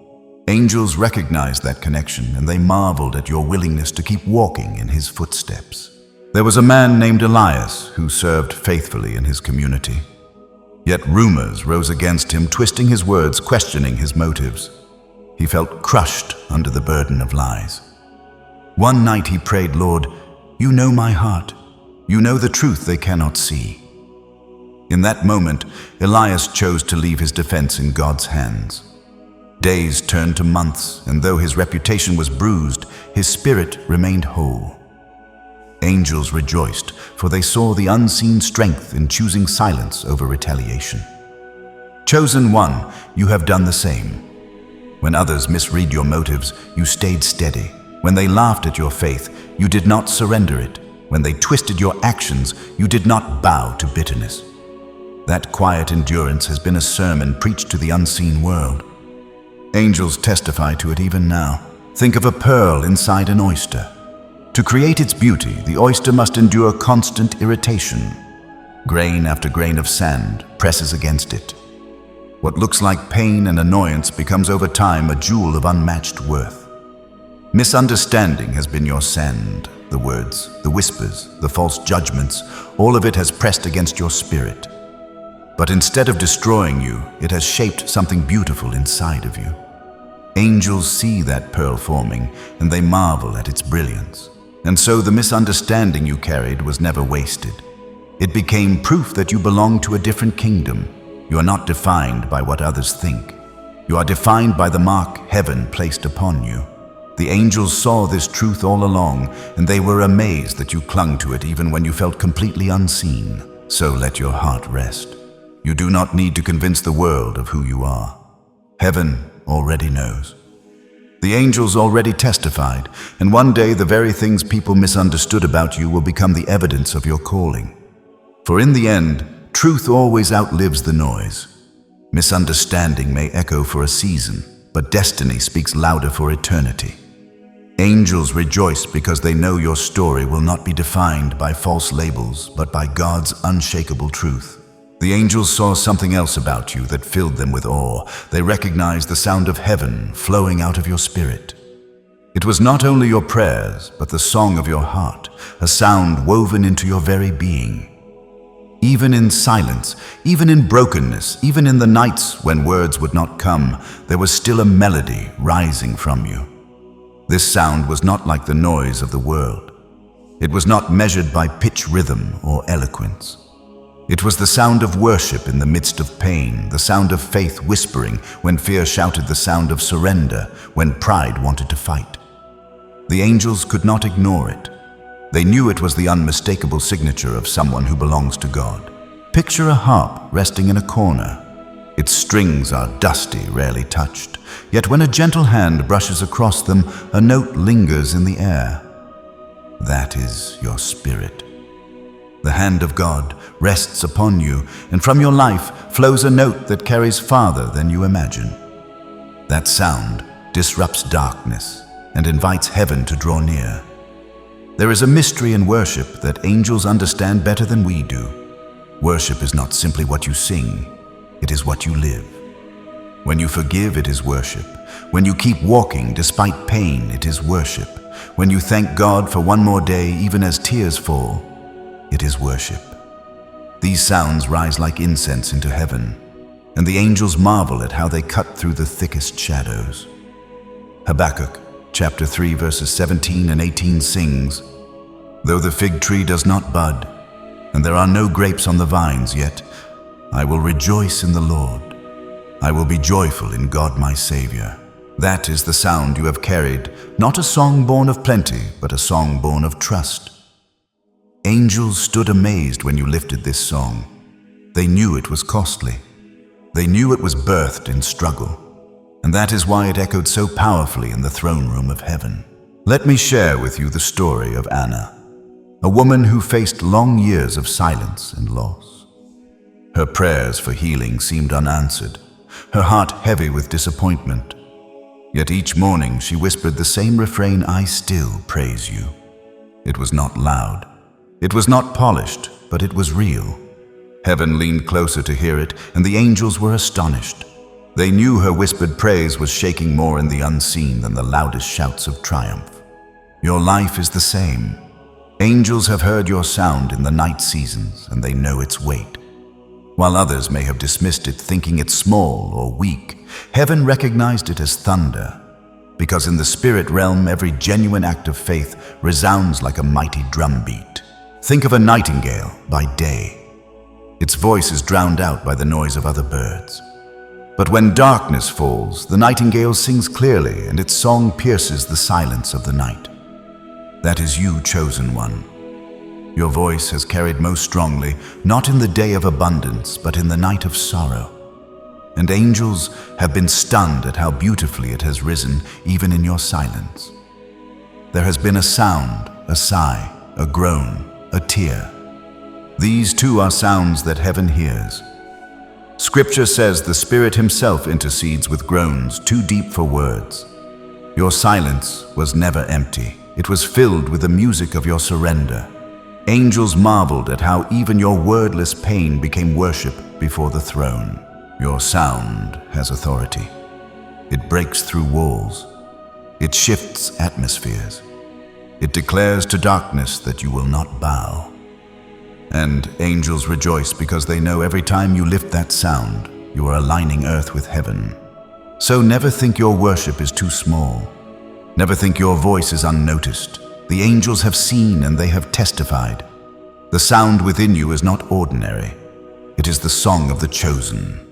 Angels recognized that connection, and they marveled at your willingness to keep walking in His footsteps. There was a man named Elias who served faithfully in his community. Yet rumors rose against him, twisting his words, questioning his motives. He felt crushed under the burden of lies. One night he prayed, Lord, You know my heart. You know the truth they cannot see. In that moment, Elias chose to leave his defense in God's hands. Days turned to months, and though his reputation was bruised, his spirit remained whole. Angels rejoiced, for they saw the unseen strength in choosing silence over retaliation. Chosen one, you have done the same. When others misread your motives, you stayed steady. When they laughed at your faith, you did not surrender it. When they twisted your actions, you did not bow to bitterness. That quiet endurance has been a sermon preached to the unseen world. Angels testify to it even now. Think of a pearl inside an oyster. To create its beauty, the oyster must endure constant irritation. Grain after grain of sand presses against it. What looks like pain and annoyance becomes over time a jewel of unmatched worth. Misunderstanding has been your sand. The words, the whispers, the false judgments, all of it has pressed against your spirit. But instead of destroying you, it has shaped something beautiful inside of you. Angels see that pearl forming, and they marvel at its brilliance. And so the misunderstanding you carried was never wasted. It became proof that you belong to a different kingdom. You are not defined by what others think. You are defined by the mark heaven placed upon you. The angels saw this truth all along, and they were amazed that you clung to it even when you felt completely unseen. So let your heart rest. You do not need to convince the world of who you are. Heaven already knows. The angels already testified, and one day the very things people misunderstood about you will become the evidence of your calling. For in the end, truth always outlives the noise. Misunderstanding may echo for a season, but destiny speaks louder for eternity. Angels rejoice because they know your story will not be defined by false labels, but by God's unshakable truth. The angels saw something else about you that filled them with awe. They recognized the sound of heaven flowing out of your spirit. It was not only your prayers, but the song of your heart, a sound woven into your very being. Even in silence, even in brokenness, even in the nights when words would not come, there was still a melody rising from you. This sound was not like the noise of the world. It was not measured by pitch rhythm or eloquence. It was the sound of worship in the midst of pain, the sound of faith whispering when fear shouted, the sound of surrender when pride wanted to fight. The angels could not ignore it. They knew it was the unmistakable signature of someone who belongs to God. Picture a harp resting in a corner. Its strings are dusty, rarely touched. Yet when a gentle hand brushes across them, a note lingers in the air. That is your spirit. The hand of God rests upon you, and from your life flows a note that carries farther than you imagine. That sound disrupts darkness and invites heaven to draw near. There is a mystery in worship that angels understand better than we do. Worship is not simply what you sing, it is what you live. When you forgive, it is worship. When you keep walking despite pain, it is worship. When you thank God for one more day, even as tears fall, it is worship. These sounds rise like incense into heaven, and the angels marvel at how they cut through the thickest shadows. Habakkuk chapter 3 verses 17 and 18 sings, "Though the fig tree does not bud, and there are no grapes on the vines, yet I will rejoice in the Lord. I will be joyful in God my Savior." That is the sound you have carried, not a song born of plenty, but a song born of trust. Angels stood amazed when you lifted this song. They knew it was costly. They knew it was birthed in struggle. And that is why it echoed so powerfully in the throne room of heaven. Let me share with you the story of Anna, a woman who faced long years of silence and loss. Her prayers for healing seemed unanswered, her heart heavy with disappointment. Yet each morning she whispered the same refrain, "I still praise you." It was not loud. It was not polished, but it was real. Heaven leaned closer to hear it, and the angels were astonished. They knew her whispered praise was shaking more in the unseen than the loudest shouts of triumph. Your life is the same. Angels have heard your sound in the night seasons, and they know its weight. While others may have dismissed it, thinking it small or weak, heaven recognized it as thunder. Because in the spirit realm, every genuine act of faith resounds like a mighty drumbeat. Think of a nightingale by day. Its voice is drowned out by the noise of other birds. But when darkness falls, the nightingale sings clearly, and its song pierces the silence of the night. That is you, chosen one. Your voice has carried most strongly, not in the day of abundance, but in the night of sorrow. And angels have been stunned at how beautifully it has risen, even in your silence. There has been a sound, a sigh, a groan, a tear. These too are sounds that heaven hears. Scripture says the Spirit Himself intercedes with groans too deep for words. Your silence was never empty. It was filled with the music of your surrender. Angels marveled at how even your wordless pain became worship before the throne. Your sound has authority. It breaks through walls. It shifts atmospheres. It declares to darkness that you will not bow. And angels rejoice because they know every time you lift that sound, you are aligning earth with heaven. So never think your worship is too small. Never think your voice is unnoticed. The angels have seen and they have testified. The sound within you is not ordinary. It is the song of the chosen.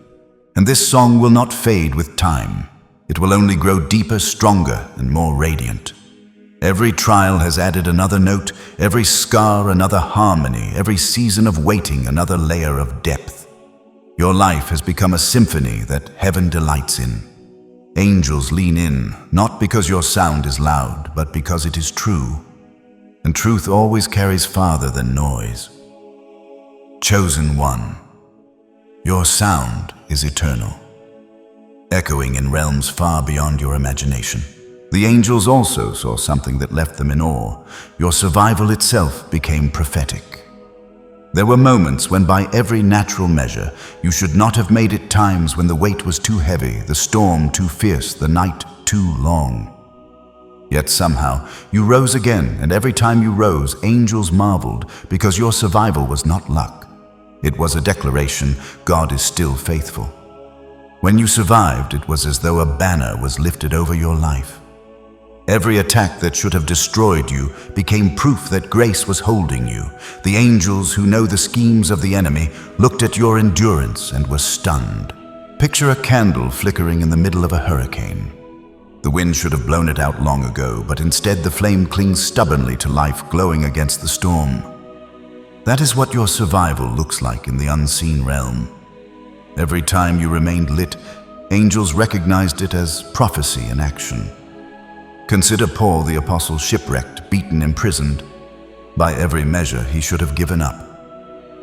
And this song will not fade with time. It will only grow deeper, stronger, and more radiant. Every trial has added another note, every scar another harmony, every season of waiting another layer of depth. Your life has become a symphony that heaven delights in. Angels lean in, not because your sound is loud, but because it is true. And truth always carries farther than noise. Chosen one, your sound is eternal, echoing in realms far beyond your imagination. The angels also saw something that left them in awe. Your survival itself became prophetic. There were moments when by every natural measure, you should not have made it, times when the weight was too heavy, the storm too fierce, the night too long. Yet somehow, you rose again, and every time you rose, angels marveled, because your survival was not luck. It was a declaration, God is still faithful. When you survived, it was as though a banner was lifted over your life. Every attack that should have destroyed you became proof that grace was holding you. The angels who know the schemes of the enemy looked at your endurance and were stunned. Picture a candle flickering in the middle of a hurricane. The wind should have blown it out long ago, but instead the flame clings stubbornly to life, glowing against the storm. That is what your survival looks like in the unseen realm. Every time you remained lit, angels recognized it as prophecy in action. Consider Paul the apostle, shipwrecked, beaten, imprisoned. By every measure, he should have given up.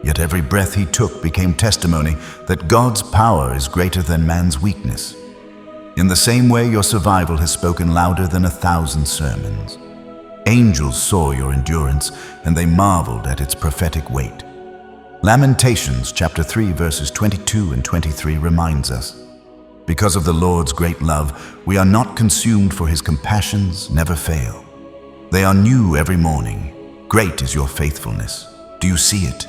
Yet every breath he took became testimony that God's power is greater than man's weakness. In the same way, your survival has spoken louder than 1,000 sermons. Angels saw your endurance, and they marveled at its prophetic weight. Lamentations chapter 3 verses 22 and 23 reminds us, because of the Lord's great love, we are not consumed, for his compassions never fail. They are new every morning. Great is your faithfulness. Do you see it?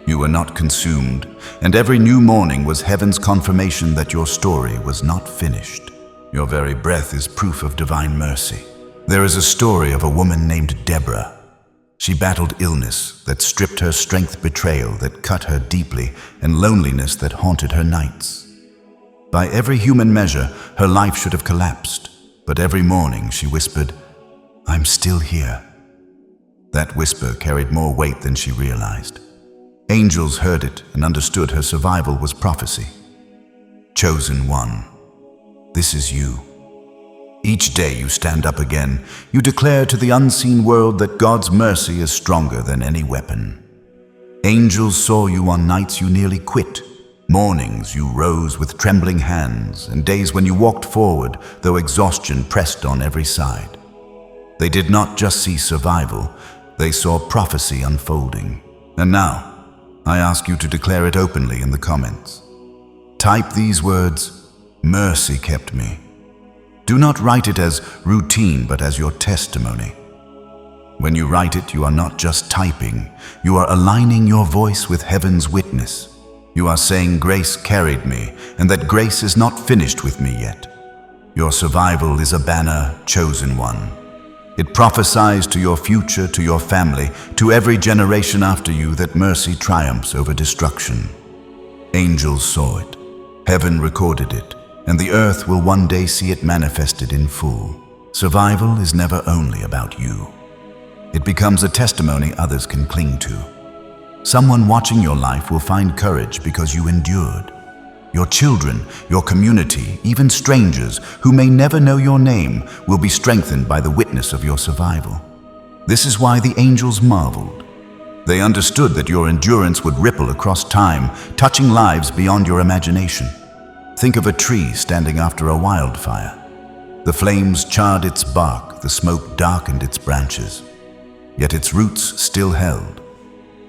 You were not consumed, and every new morning was heaven's confirmation that your story was not finished. Your very breath is proof of divine mercy. There is a story of a woman named Deborah. She battled illness that stripped her strength, betrayal that cut her deeply, and loneliness that haunted her nights. By every human measure, her life should have collapsed, but every morning she whispered, "I'm still here." That whisper carried more weight than she realized. Angels heard it and understood her survival was prophecy. Chosen one, this is you. Each day you stand up again. You declare to the unseen world that God's mercy is stronger than any weapon. Angels saw you on nights you nearly quit. Mornings you rose with trembling hands, and days when you walked forward, though exhaustion pressed on every side. They did not just see survival, they saw prophecy unfolding. And now, I ask you to declare it openly in the comments. Type these words, "Mercy kept me." Do not write it as routine, but as your testimony. When you write it, you are not just typing. You are aligning your voice with heaven's witness. You are saying grace carried me, and that grace is not finished with me yet. Your survival is a banner, chosen one. It prophesies to your future, to your family, to every generation after you, that mercy triumphs over destruction. Angels saw it. Heaven recorded it, and the earth will one day see it manifested in full. Survival is never only about you. It becomes a testimony others can cling to. Someone watching your life will find courage because you endured. Your children, your community, even strangers who may never know your name will be strengthened by the witness of your survival. This is why the angels marveled. They understood that your endurance would ripple across time, touching lives beyond your imagination. Think of a tree standing after a wildfire. The flames charred its bark, the smoke darkened its branches, yet its roots still held.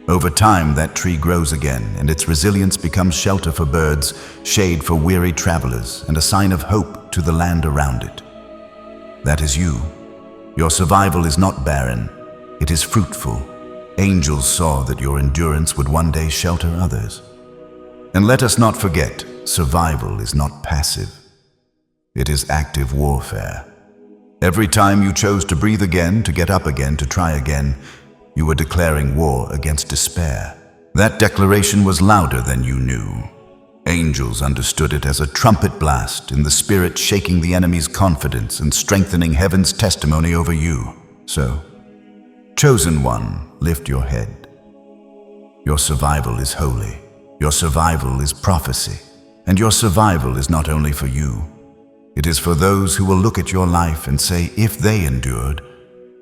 Over time, that tree grows again, and its resilience becomes shelter for birds, shade for weary travelers, and a sign of hope to the land around it. That is you. Your survival is not barren, it is fruitful. Angels saw that your endurance would one day shelter others. And let us not forget, survival is not passive. It is active warfare. Every time you chose to breathe again, to get up again, to try again, you were declaring war against despair. That declaration was louder than you knew. Angels understood it as a trumpet blast in the spirit, shaking the enemy's confidence and strengthening heaven's testimony over you. So, chosen one, lift your head. Your survival is holy. Your survival is prophecy. And your survival is not only for you. It is for those who will look at your life and say, if they endured,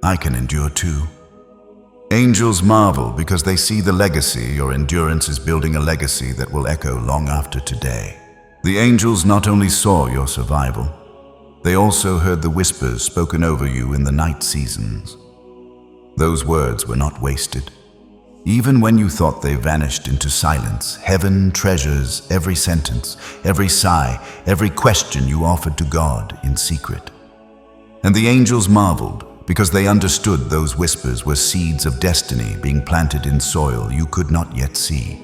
I can endure too. Angels marvel because they see the legacy. Your endurance is building a legacy that will echo long after today. The angels not only saw your survival, they also heard the whispers spoken over you in the night seasons. Those words were not wasted. Even when you thought they vanished into silence, heaven treasures every sentence, every sigh, every question you offered to God in secret. And the angels marveled because they understood those whispers were seeds of destiny being planted in soil you could not yet see.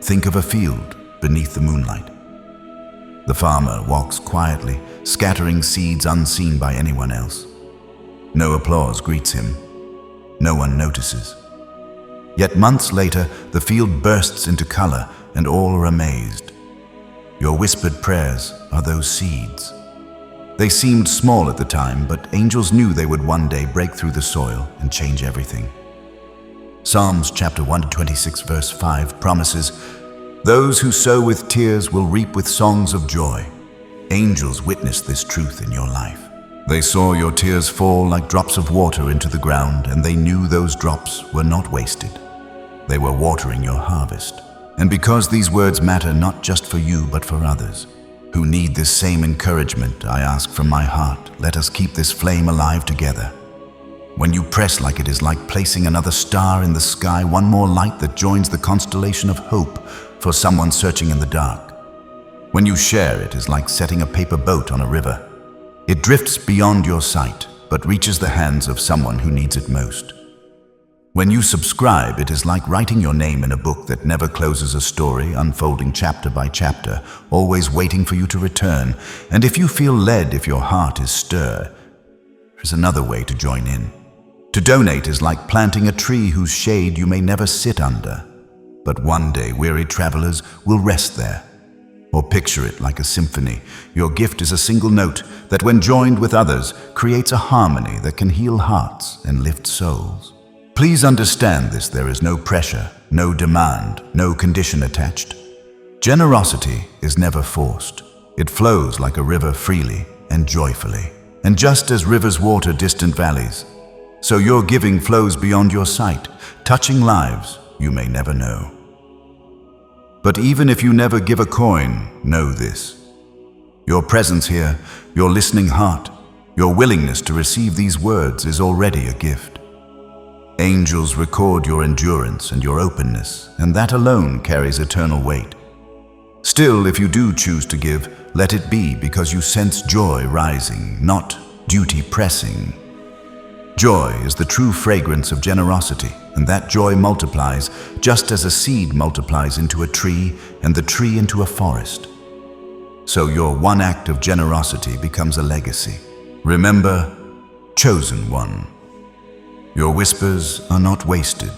Think of a field beneath the moonlight. The farmer walks quietly, scattering seeds unseen by anyone else. No applause greets him. No one notices. Yet months later, the field bursts into color and all are amazed. Your whispered prayers are those seeds. They seemed small at the time, but angels knew they would one day break through the soil and change everything. Psalms chapter 126 verse 5 promises, "Those who sow with tears will reap with songs of joy." Angels witnessed this truth in your life. They saw your tears fall like drops of water into the ground, and they knew those drops were not wasted. They were watering your harvest. And because these words matter not just for you, but for others who need this same encouragement, I ask from my heart, let us keep this flame alive together. When you press like it is like placing another star in the sky, one more light that joins the constellation of hope for someone searching in the dark. When you share, it is like setting a paper boat on a river. It drifts beyond your sight, but reaches the hands of someone who needs it most. When you subscribe, it is like writing your name in a book that never closes, a story unfolding chapter by chapter, always waiting for you to return. And if you feel led, if your heart is stirred, there's another way to join in. To donate is like planting a tree whose shade you may never sit under, but one day weary travelers will rest there. Or picture it like a symphony. Your gift is a single note that, when joined with others, creates a harmony that can heal hearts and lift souls. Please understand this: there is no pressure, no demand, no condition attached. Generosity is never forced. It flows like a river freely and joyfully. And just as rivers water distant valleys, so your giving flows beyond your sight, touching lives you may never know. But even if you never give a coin, know this: your presence here, your listening heart, your willingness to receive these words is already a gift. Angels record your endurance and your openness, and that alone carries eternal weight. Still, if you do choose to give, let it be because you sense joy rising, not duty pressing. Joy is the true fragrance of generosity, and that joy multiplies just as a seed multiplies into a tree and the tree into a forest. So your one act of generosity becomes a legacy. Remember, chosen one. Your whispers are not wasted.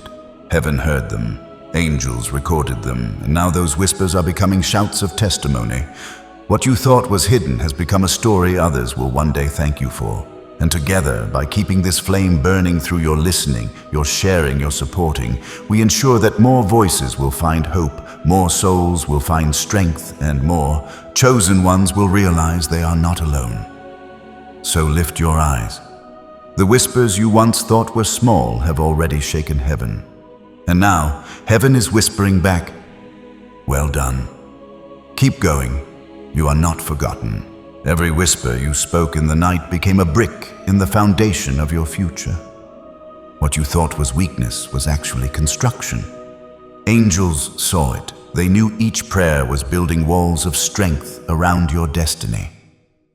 Heaven heard them, angels recorded them, and now those whispers are becoming shouts of testimony. What you thought was hidden has become a story others will one day thank you for. And together, by keeping this flame burning through your listening, your sharing, your supporting, we ensure that more voices will find hope, more souls will find strength, and more chosen ones will realize they are not alone. So lift your eyes. The whispers you once thought were small have already shaken heaven. And now, heaven is whispering back, well done. Keep going. You are not forgotten. Every whisper you spoke in the night became a brick in the foundation of your future. What you thought was weakness was actually construction. Angels saw it. They knew each prayer was building walls of strength around your destiny.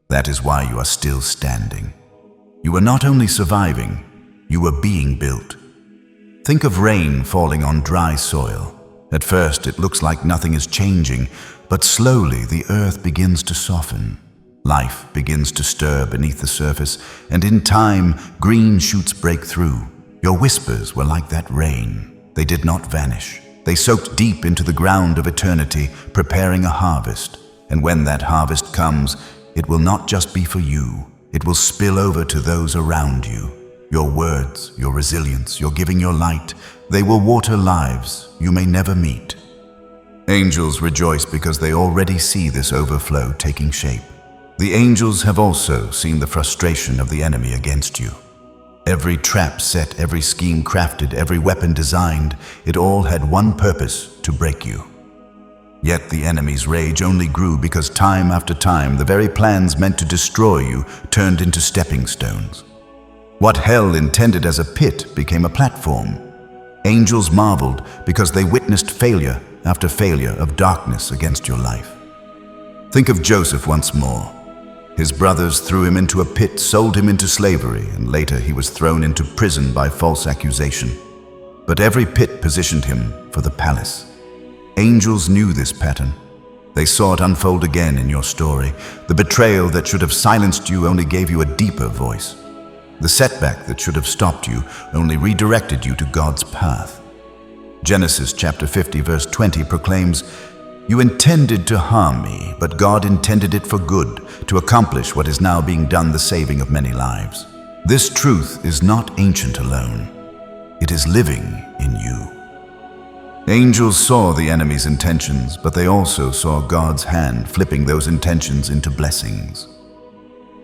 That is why you are still standing. You are not only surviving, you are being built. Think of rain falling on dry soil. At first, it looks like nothing is changing, but slowly the earth begins to soften. Life begins to stir beneath the surface, and in time, green shoots break through. Your whispers were like that rain. They did not vanish. They soaked deep into the ground of eternity, preparing a harvest. And when that harvest comes, it will not just be for you. It will spill over to those around you. Your words, your resilience, your giving your light, they will water lives you may never meet. Angels rejoice because they already see this overflow taking shape. The angels have also seen the frustration of the enemy against you. Every trap set, every scheme crafted, every weapon designed, it all had one purpose: to break you. Yet the enemy's rage only grew because time after time, the very plans meant to destroy you turned into stepping stones. What hell intended as a pit became a platform. Angels marveled because they witnessed failure after failure of darkness against your life. Think of Joseph once more. His brothers threw him into a pit, sold him into slavery, and later he was thrown into prison by false accusation. But every pit positioned him for the palace. Angels knew this pattern. They saw it unfold again in your story. The betrayal that should have silenced you only gave you a deeper voice. The setback that should have stopped you only redirected you to God's path. Genesis chapter 50 verse 20 proclaims, "You intended to harm me, but God intended it for good, to accomplish what is now being done, the saving of many lives." This truth is not ancient alone. It is living in you. Angels saw the enemy's intentions, but they also saw God's hand flipping those intentions into blessings.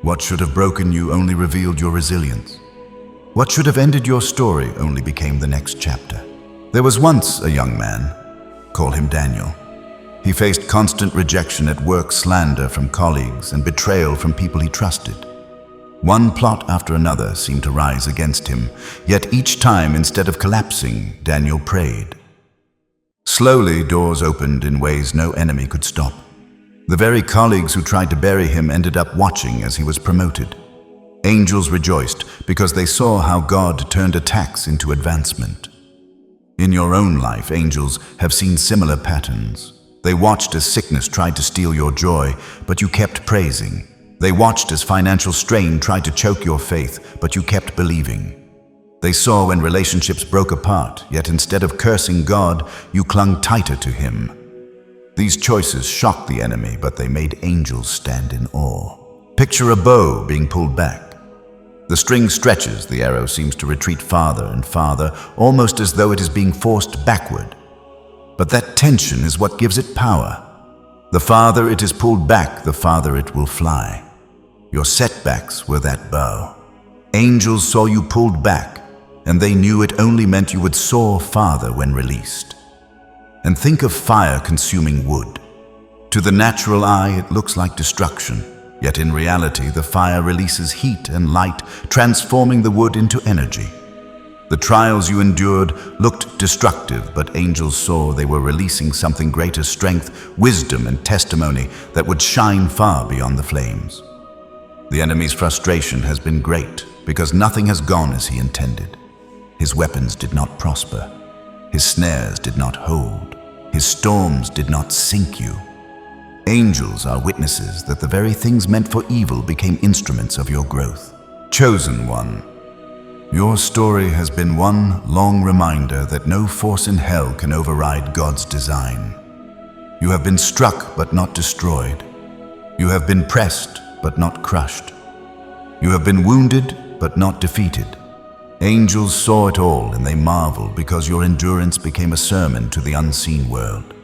What should have broken you only revealed your resilience. What should have ended your story only became the next chapter. There was once a young man, call him Daniel. He faced constant rejection at work, slander from colleagues, and betrayal from people he trusted. One plot after another seemed to rise against him, yet each time, instead of collapsing, Daniel prayed. Slowly, doors opened in ways no enemy could stop. The very colleagues who tried to bury him ended up watching as he was promoted. Angels rejoiced because they saw how God turned attacks into advancement. In your own life, angels have seen similar patterns. They watched as sickness tried to steal your joy, but you kept praising. They watched as financial strain tried to choke your faith, but you kept believing. They saw when relationships broke apart, yet instead of cursing God, you clung tighter to Him. These choices shocked the enemy, but they made angels stand in awe. Picture a bow being pulled back. The string stretches, the arrow seems to retreat farther and farther, almost as though it is being forced backward. But that tension is what gives it power. The farther it is pulled back, the farther it will fly. Your setbacks were that bow. Angels saw you pulled back, and they knew it only meant you would soar farther when released. And think of fire consuming wood. To the natural eye, it looks like destruction. Yet in reality, the fire releases heat and light, transforming the wood into energy. The trials you endured looked destructive, but angels saw they were releasing something greater: strength, wisdom, and testimony that would shine far beyond the flames. The enemy's frustration has been great because nothing has gone as he intended. His weapons did not prosper. His snares did not hold. His storms did not sink you. Angels are witnesses that the very things meant for evil became instruments of your growth. Chosen one, your story has been one long reminder that no force in hell can override God's design. You have been struck but not destroyed. You have been pressed but not crushed. You have been wounded but not defeated. Angels saw it all, and they marveled because your endurance became a sermon to the unseen world.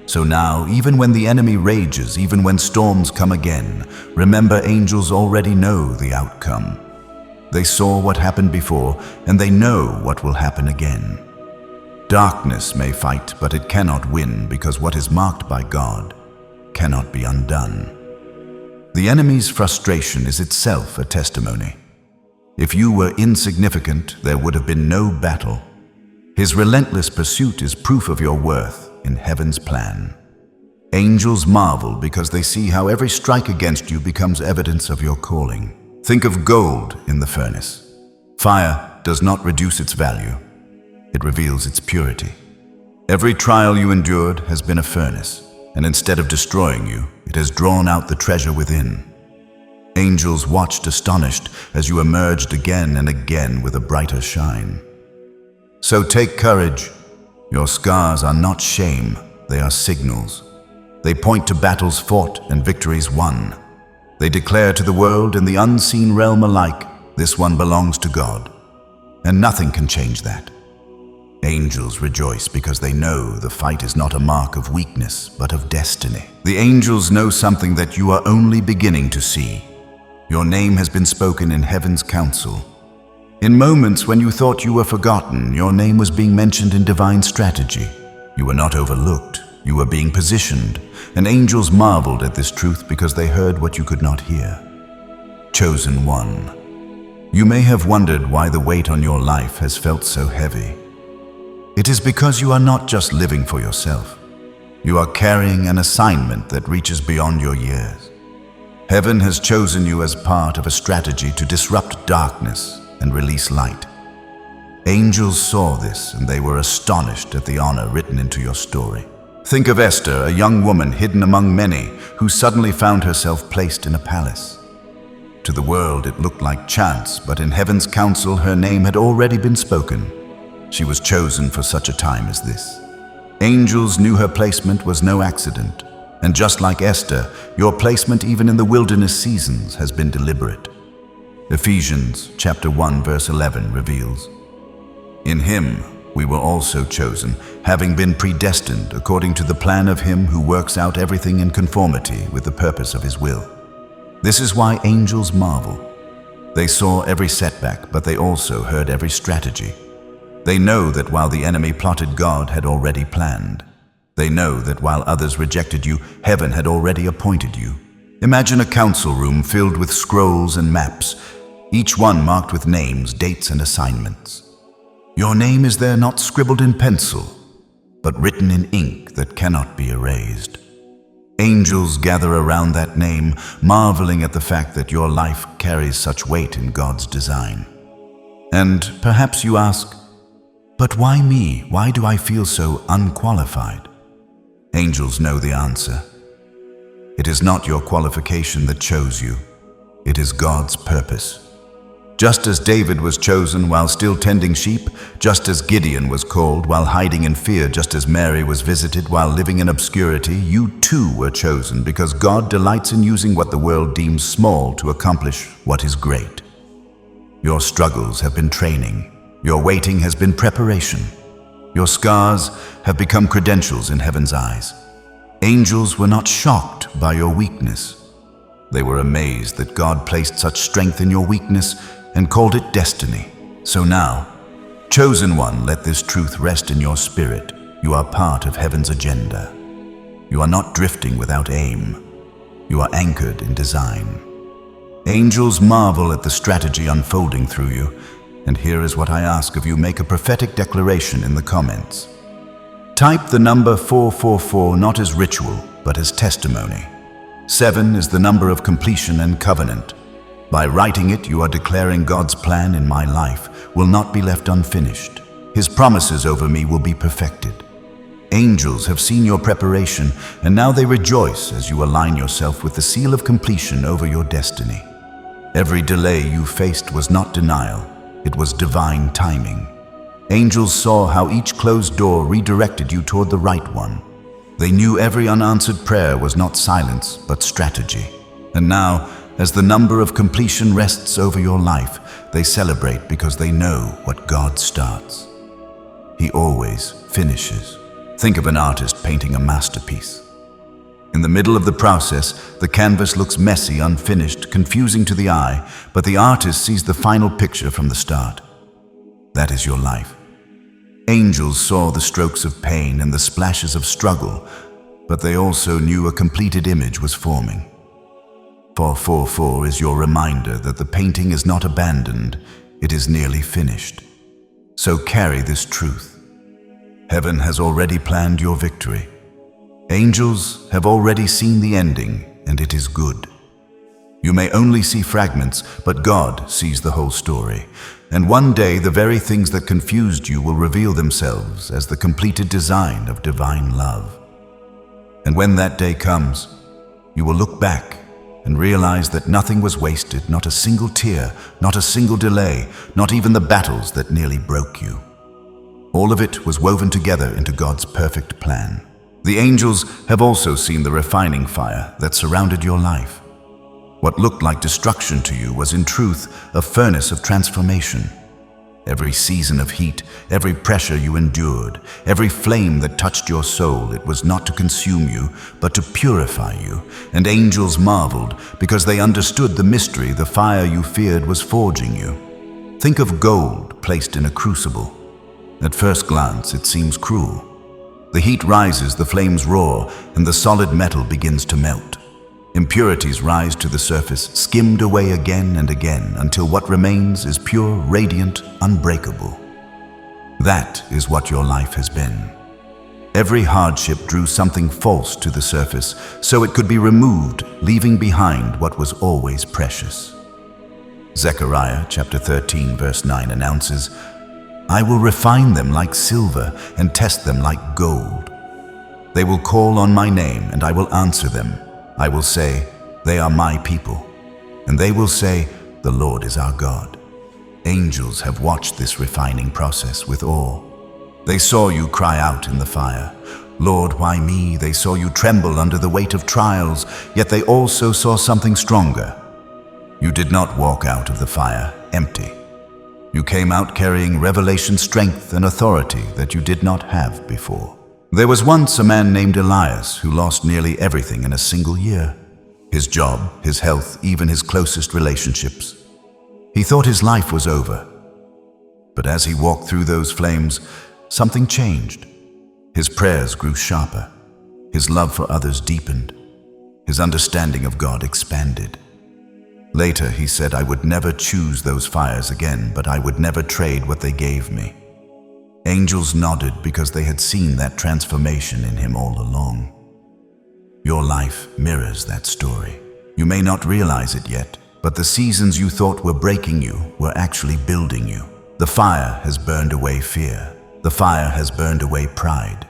So now, even when the enemy rages, even when storms come again, remember, angels already know the outcome. They saw what happened before, and they know what will happen again. Darkness may fight, but it cannot win, because what is marked by God cannot be undone. The enemy's frustration is itself a testimony. If you were insignificant, there would have been no battle. His relentless pursuit is proof of your worth in heaven's plan. Angels marvel because they see how every strike against you becomes evidence of your calling. Think of gold in the furnace. Fire does not reduce its value. It reveals its purity. Every trial you endured has been a furnace, and instead of destroying you, it has drawn out the treasure within. Angels watched astonished as you emerged again and again with a brighter shine. So take courage. Your scars are not shame, they are signals. They point to battles fought and victories won. They declare to the world and the unseen realm alike, this one belongs to God. And nothing can change that. Angels rejoice because they know the fight is not a mark of weakness, but of destiny. The angels know something that you are only beginning to see. Your name has been spoken in heaven's council. In moments when you thought you were forgotten, your name was being mentioned in divine strategy. You were not overlooked, you were being positioned, and angels marveled at this truth because they heard what you could not hear. Chosen one. You may have wondered why the weight on your life has felt so heavy. It is because you are not just living for yourself. You are carrying an assignment that reaches beyond your years. Heaven has chosen you as part of a strategy to disrupt darkness and release light. Angels saw this and they were astonished at the honor written into your story. Think of Esther, a young woman hidden among many, who suddenly found herself placed in a palace. To the world it looked like chance, but in heaven's council her name had already been spoken. She was chosen for such a time as this. Angels knew her placement was no accident. And just like Esther, your placement even in the wilderness seasons has been deliberate. Ephesians chapter 1 verse 11 reveals, "In him we were also chosen, having been predestined according to the plan of him who works out everything in conformity with the purpose of his will." This is why angels marvel. They saw every setback, but they also heard every strategy. They know that while the enemy plotted, God had already planned. They know that while others rejected you, heaven had already appointed you. Imagine a council room filled with scrolls and maps, each one marked with names, dates, and assignments. Your name is there not scribbled in pencil, but written in ink that cannot be erased. Angels gather around that name, marveling at the fact that your life carries such weight in God's design. And perhaps you ask, but why me? Why do I feel so unqualified? Angels know the answer. It is not your qualification that chose you. It is God's purpose. Just as David was chosen while still tending sheep, just as Gideon was called while hiding in fear, just as Mary was visited while living in obscurity, you too were chosen because God delights in using what the world deems small to accomplish what is great. Your struggles have been training. Your waiting has been preparation. Your scars have become credentials in heaven's eyes. Angels were not shocked by your weakness. They were amazed that God placed such strength in your weakness and called it destiny. So now, chosen one, let this truth rest in your spirit. You are part of heaven's agenda. You are not drifting without aim. You are anchored in design. Angels marvel at the strategy unfolding through you. And here is what I ask of you. Make a prophetic declaration in the comments. Type the number 444 not as ritual, but as testimony. 7 is the number of completion and covenant. By writing it, you are declaring God's plan in my life will not be left unfinished. His promises over me will be perfected. Angels have seen your preparation, and now they rejoice as you align yourself with the seal of completion over your destiny. Every delay you faced was not denial. It was divine timing. Angels saw how each closed door redirected you toward the right one. They knew every unanswered prayer was not silence, but strategy. And now, as the number of completion rests over your life, they celebrate because they know what God starts. He always finishes. Think of an artist painting a masterpiece. In the middle of the process, the canvas looks messy, unfinished, confusing to the eye, but the artist sees the final picture from the start. That is your life. Angels saw the strokes of pain and the splashes of struggle, but they also knew a completed image was forming. 444 is your reminder that the painting is not abandoned, it is nearly finished. So carry this truth. Heaven has already planned your victory. Angels have already seen the ending, and it is good. You may only see fragments, but God sees the whole story. And one day, the very things that confused you will reveal themselves as the completed design of divine love. And when that day comes, you will look back and realize that nothing was wasted, not a single tear, not a single delay, not even the battles that nearly broke you. All of it was woven together into God's perfect plan. The angels have also seen the refining fire that surrounded your life. What looked like destruction to you was in truth a furnace of transformation. Every season of heat, every pressure you endured, every flame that touched your soul, it was not to consume you, but to purify you. And angels marveled because they understood the mystery the fire you feared was forging you. Think of gold placed in a crucible. At first glance, it seems cruel. The heat rises, the flames roar, and the solid metal begins to melt. Impurities rise to the surface, skimmed away again and again, until what remains is pure, radiant, unbreakable. That is what your life has been. Every hardship drew something false to the surface, so it could be removed, leaving behind what was always precious. Zechariah chapter 13, verse 9 announces, "I will refine them like silver and test them like gold. They will call on my name, and I will answer them. I will say, they are my people. And they will say, the Lord is our God." Angels have watched this refining process with awe. They saw you cry out in the fire, "Lord, why me?" They saw you tremble under the weight of trials, yet they also saw something stronger. You did not walk out of the fire empty. You came out carrying revelation, strength, and authority that you did not have before. There was once a man named Elias who lost nearly everything in a single year. His job, his health, even his closest relationships. He thought his life was over. But as he walked through those flames, something changed. His prayers grew sharper. His love for others deepened. His understanding of God expanded. Later, he said, "I would never choose those fires again, but I would never trade what they gave me." Angels nodded because they had seen that transformation in him all along. Your life mirrors that story. You may not realize it yet, but the seasons you thought were breaking you were actually building you. The fire has burned away fear. The fire has burned away pride.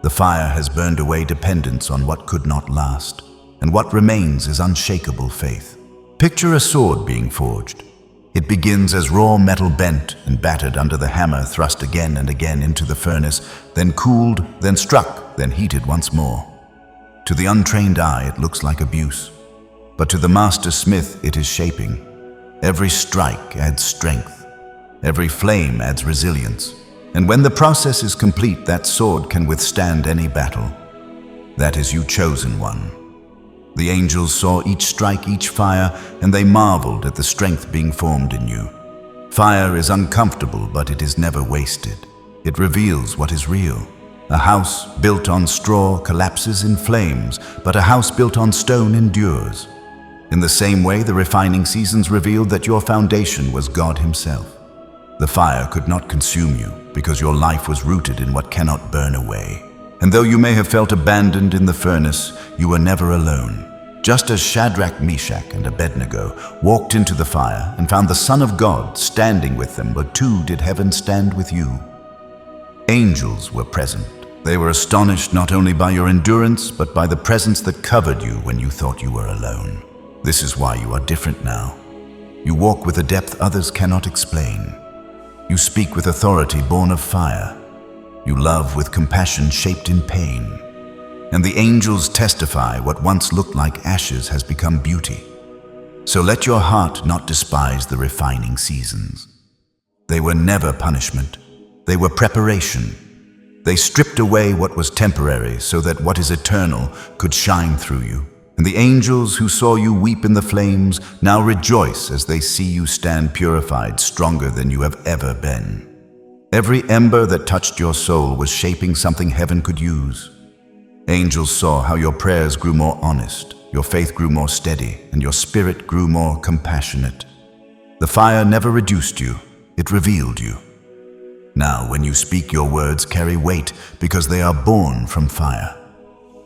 The fire has burned away dependence on what could not last. And what remains is unshakable faith. Picture a sword being forged. It begins as raw metal bent and battered under the hammer, thrust again and again into the furnace, then cooled, then struck, then heated once more. To the untrained eye, it looks like abuse. But to the master smith, it is shaping. Every strike adds strength. Every flame adds resilience. And when the process is complete, that sword can withstand any battle. That is you, chosen one. The angels saw each strike, each fire, and they marveled at the strength being formed in you. Fire is uncomfortable, but it is never wasted. It reveals what is real. A house built on straw collapses in flames, but a house built on stone endures. In the same way, the refining seasons revealed that your foundation was God Himself. The fire could not consume you because your life was rooted in what cannot burn away. And though you may have felt abandoned in the furnace, you were never alone. Just as Shadrach, Meshach, and Abednego walked into the fire and found the Son of God standing with them, but too did heaven stand with you. Angels were present. They were astonished not only by your endurance, but by the presence that covered you when you thought you were alone. This is why you are different now. You walk with a depth others cannot explain. You speak with authority born of fire. You love with compassion shaped in pain. And the angels testify what once looked like ashes has become beauty. So let your heart not despise the refining seasons. They were never punishment. They were preparation. They stripped away what was temporary so that what is eternal could shine through you. And the angels who saw you weep in the flames now rejoice as they see you stand purified, stronger than you have ever been. Every ember that touched your soul was shaping something heaven could use. Angels saw how your prayers grew more honest, your faith grew more steady, and your spirit grew more compassionate. The fire never reduced you, it revealed you. Now, when you speak, your words carry weight because they are born from fire.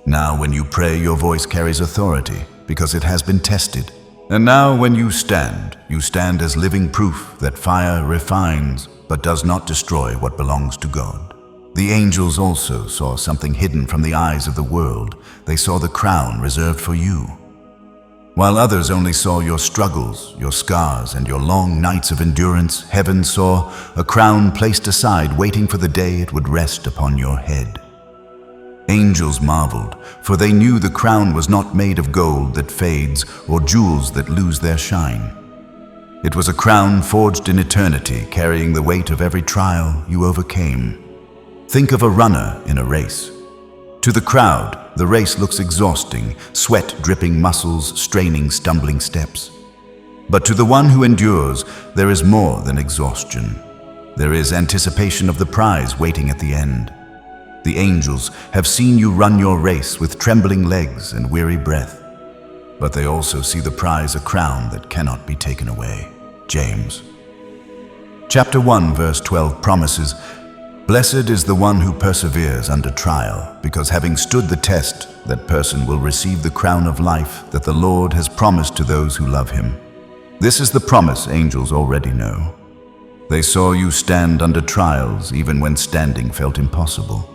Now, when you pray, your voice carries authority because it has been tested. And now, when you stand as living proof that fire refines but does not destroy what belongs to God. The angels also saw something hidden from the eyes of the world. They saw the crown reserved for you. While others only saw your struggles, your scars, and your long nights of endurance, heaven saw a crown placed aside, waiting for the day it would rest upon your head. Angels marveled, for they knew the crown was not made of gold that fades or jewels that lose their shine. It was a crown forged in eternity, carrying the weight of every trial you overcame. Think of a runner in a race. To the crowd, the race looks exhausting, sweat dripping muscles, straining, stumbling steps. But to the one who endures, there is more than exhaustion. There is anticipation of the prize waiting at the end. The angels have seen you run your race with trembling legs and weary breath. But they also see the prize, a crown that cannot be taken away. James. Chapter 1, verse 12 promises, "Blessed is the one who perseveres under trial, because having stood the test, that person will receive the crown of life that the Lord has promised to those who love him." This is the promise angels already know. They saw you stand under trials even when standing felt impossible.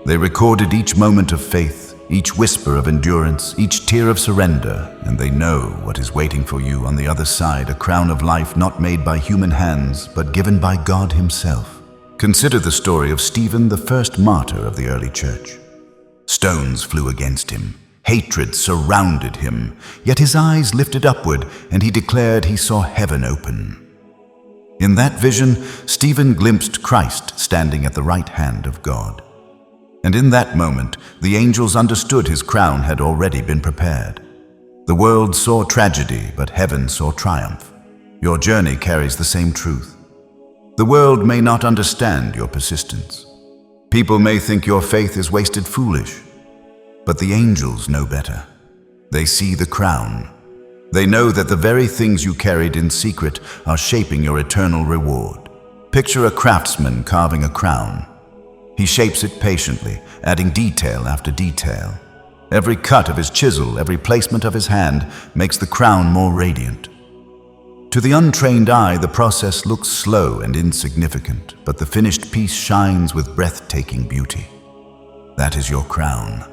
They recorded each moment of faith, each whisper of endurance, each tear of surrender, and they know what is waiting for you on the other side, a crown of life not made by human hands, but given by God himself. Consider the story of Stephen, the first martyr of the early church. Stones flew against him. Hatred surrounded him. Yet his eyes lifted upward, and he declared he saw heaven open. In that vision, Stephen glimpsed Christ standing at the right hand of God. And in that moment, the angels understood his crown had already been prepared. The world saw tragedy, but heaven saw triumph. Your journey carries the same truth. The world may not understand your persistence. People may think your faith is wasted foolish. But the angels know better. They see the crown. They know that the very things you carried in secret are shaping your eternal reward. Picture a craftsman carving a crown. He shapes it patiently, adding detail after detail. Every cut of his chisel, every placement of his hand makes the crown more radiant. To the untrained eye, the process looks slow and insignificant, but the finished piece shines with breathtaking beauty. That is your crown.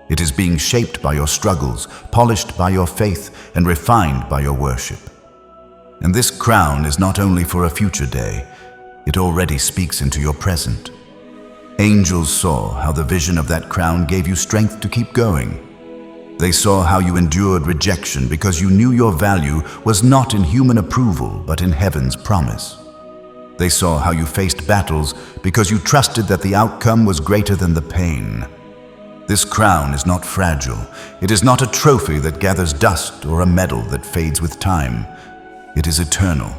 It is being shaped by your struggles, polished by your faith, and refined by your worship. And this crown is not only for a future day, it already speaks into your present. Angels saw how the vision of that crown gave you strength to keep going. They saw how you endured rejection because you knew your value was not in human approval, but in heaven's promise. They saw how you faced battles because you trusted that the outcome was greater than the pain. This crown is not fragile. It is not a trophy that gathers dust or a medal that fades with time. It is eternal.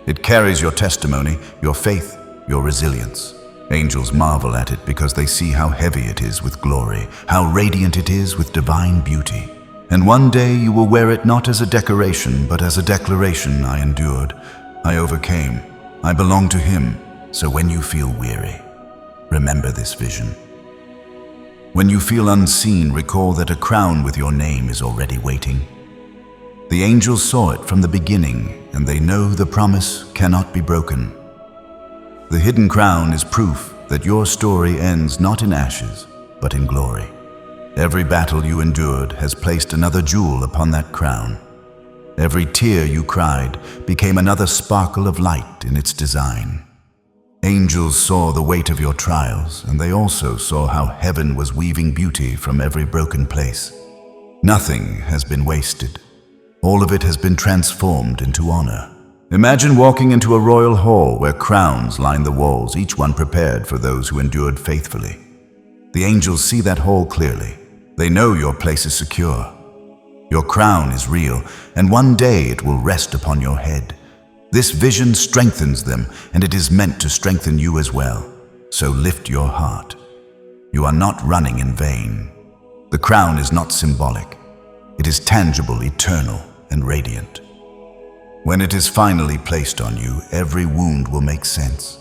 It carries your testimony, your faith, your resilience. Angels marvel at it because they see how heavy it is with glory, how radiant it is with divine beauty. And one day you will wear it not as a decoration, but as a declaration: I endured, I overcame, I belong to him. So when you feel weary, remember this vision. When you feel unseen, recall that a crown with your name is already waiting. The angels saw it from the beginning, and they know the promise cannot be broken. The hidden crown is proof that your story ends not in ashes, but in glory. Every battle you endured has placed another jewel upon that crown. Every tear you cried became another sparkle of light in its design. Angels saw the weight of your trials, and they also saw how heaven was weaving beauty from every broken place. Nothing has been wasted. All of it has been transformed into honor. Imagine walking into a royal hall where crowns line the walls, each one prepared for those who endured faithfully. The angels see that hall clearly. They know your place is secure. Your crown is real, and one day it will rest upon your head. This vision strengthens them, and it is meant to strengthen you as well. So lift your heart. You are not running in vain. The crown is not symbolic. It is tangible, eternal, and radiant. When it is finally placed on you, every wound will make sense.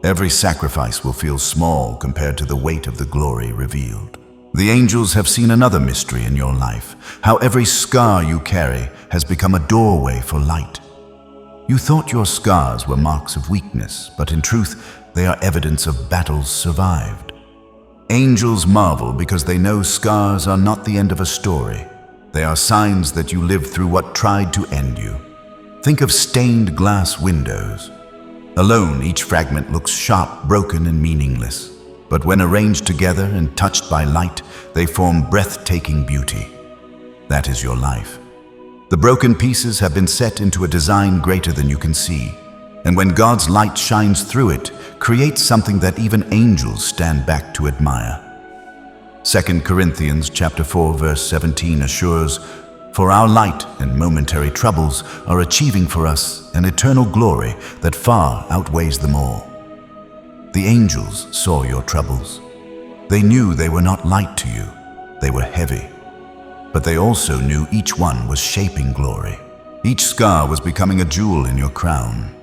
Every sacrifice will feel small compared to the weight of the glory revealed. The angels have seen another mystery in your life, how every scar you carry has become a doorway for light. You thought your scars were marks of weakness, but in truth, they are evidence of battles survived. Angels marvel because they know scars are not the end of a story. They are signs that you lived through what tried to end you. Think of stained glass windows. Alone, each fragment looks sharp, broken, and meaningless. But when arranged together and touched by light, they form breathtaking beauty. That is your life. The broken pieces have been set into a design greater than you can see. And when God's light shines through it, creates something that even angels stand back to admire. 2 Corinthians chapter 4, verse 17 assures, "For our light and momentary troubles are achieving for us an eternal glory that far outweighs them all." The angels saw your troubles. They knew they were not light to you, they were heavy. But they also knew each one was shaping glory. Each scar was becoming a jewel in your crown.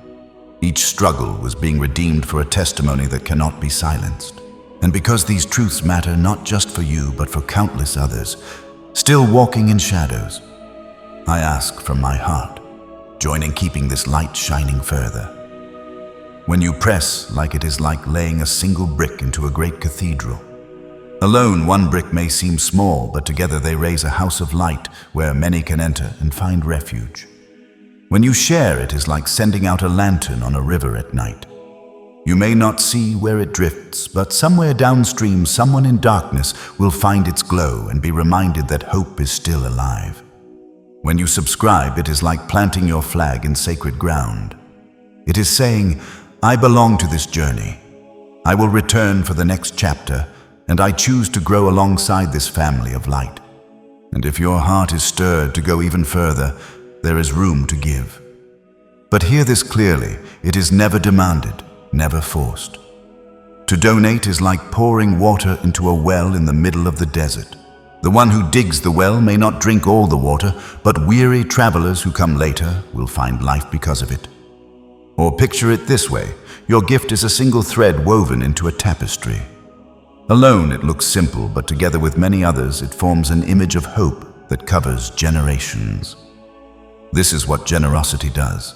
Each struggle was being redeemed for a testimony that cannot be silenced. And because these truths matter not just for you, but for countless others, still walking in shadows, I ask from my heart, join in keeping this light shining further. When you press, like it is like laying a single brick into a great cathedral. Alone, one brick may seem small, but together they raise a house of light where many can enter and find refuge. When you share, it is like sending out a lantern on a river at night. You may not see where it drifts, but somewhere downstream, someone in darkness will find its glow and be reminded that hope is still alive. When you subscribe, it is like planting your flag in sacred ground. It is saying, I belong to this journey. I will return for the next chapter, and I choose to grow alongside this family of light. And if your heart is stirred to go even further, there is room to give. But hear this clearly, it is never demanded, never forced. To donate is like pouring water into a well in the middle of the desert. The one who digs the well may not drink all the water, but weary travelers who come later will find life because of it. Or picture it this way, your gift is a single thread woven into a tapestry. Alone it looks simple, but together with many others it forms an image of hope that covers generations. This is what generosity does.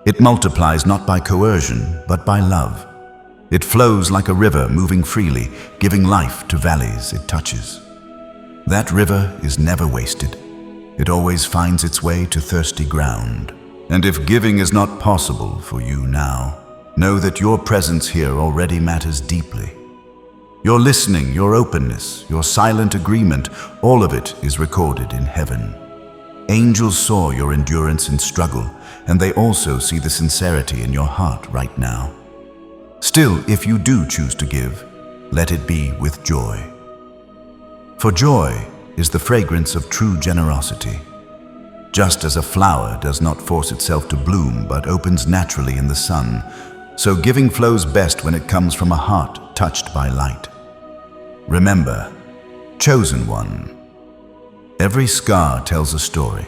It multiplies not by coercion, but by love. It flows like a river moving freely, giving life to valleys it touches. That river is never wasted. It always finds its way to thirsty ground. And if giving is not possible for you now, know that your presence here already matters deeply. Your listening, your openness, your silent agreement, all of it is recorded in heaven. Angels saw your endurance and struggle, and they also see the sincerity in your heart right now. Still, if you do choose to give, let it be with joy. For joy is the fragrance of true generosity. Just as a flower does not force itself to bloom but opens naturally in the sun, so giving flows best when it comes from a heart touched by light. Remember, chosen one. Every scar tells a story.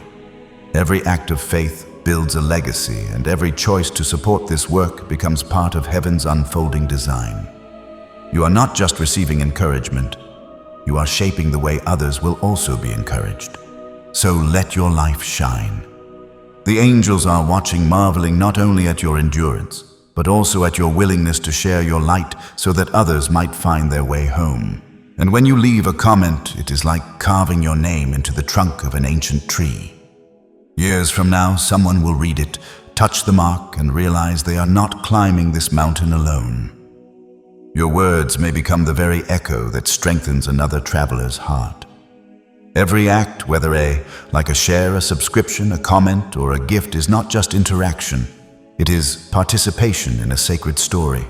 Every act of faith builds a legacy, and every choice to support this work becomes part of heaven's unfolding design. You are not just receiving encouragement, you are shaping the way others will also be encouraged. So let your life shine. The angels are watching, marveling not only at your endurance, but also at your willingness to share your light so that others might find their way home. And when you leave a comment, it is like carving your name into the trunk of an ancient tree. Years from now, someone will read it, touch the mark, and realize they are not climbing this mountain alone. Your words may become the very echo that strengthens another traveler's heart. Every act, whether like a share, a subscription, a comment, or a gift, is not just interaction. It is participation in a sacred story.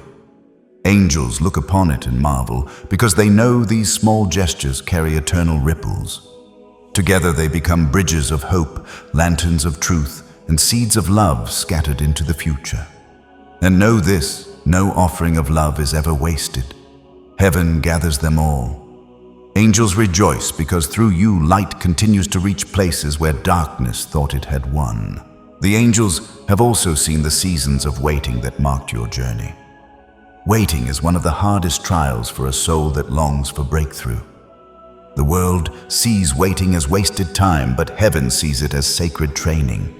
Angels look upon it and marvel because they know these small gestures carry eternal ripples. Together they become bridges of hope, lanterns of truth, and seeds of love scattered into the future. And know this, no offering of love is ever wasted. Heaven gathers them all. Angels rejoice because through you light continues to reach places where darkness thought it had won. The angels have also seen the seasons of waiting that marked your journey. Waiting is one of the hardest trials for a soul that longs for breakthrough. The world sees waiting as wasted time, but heaven sees it as sacred training.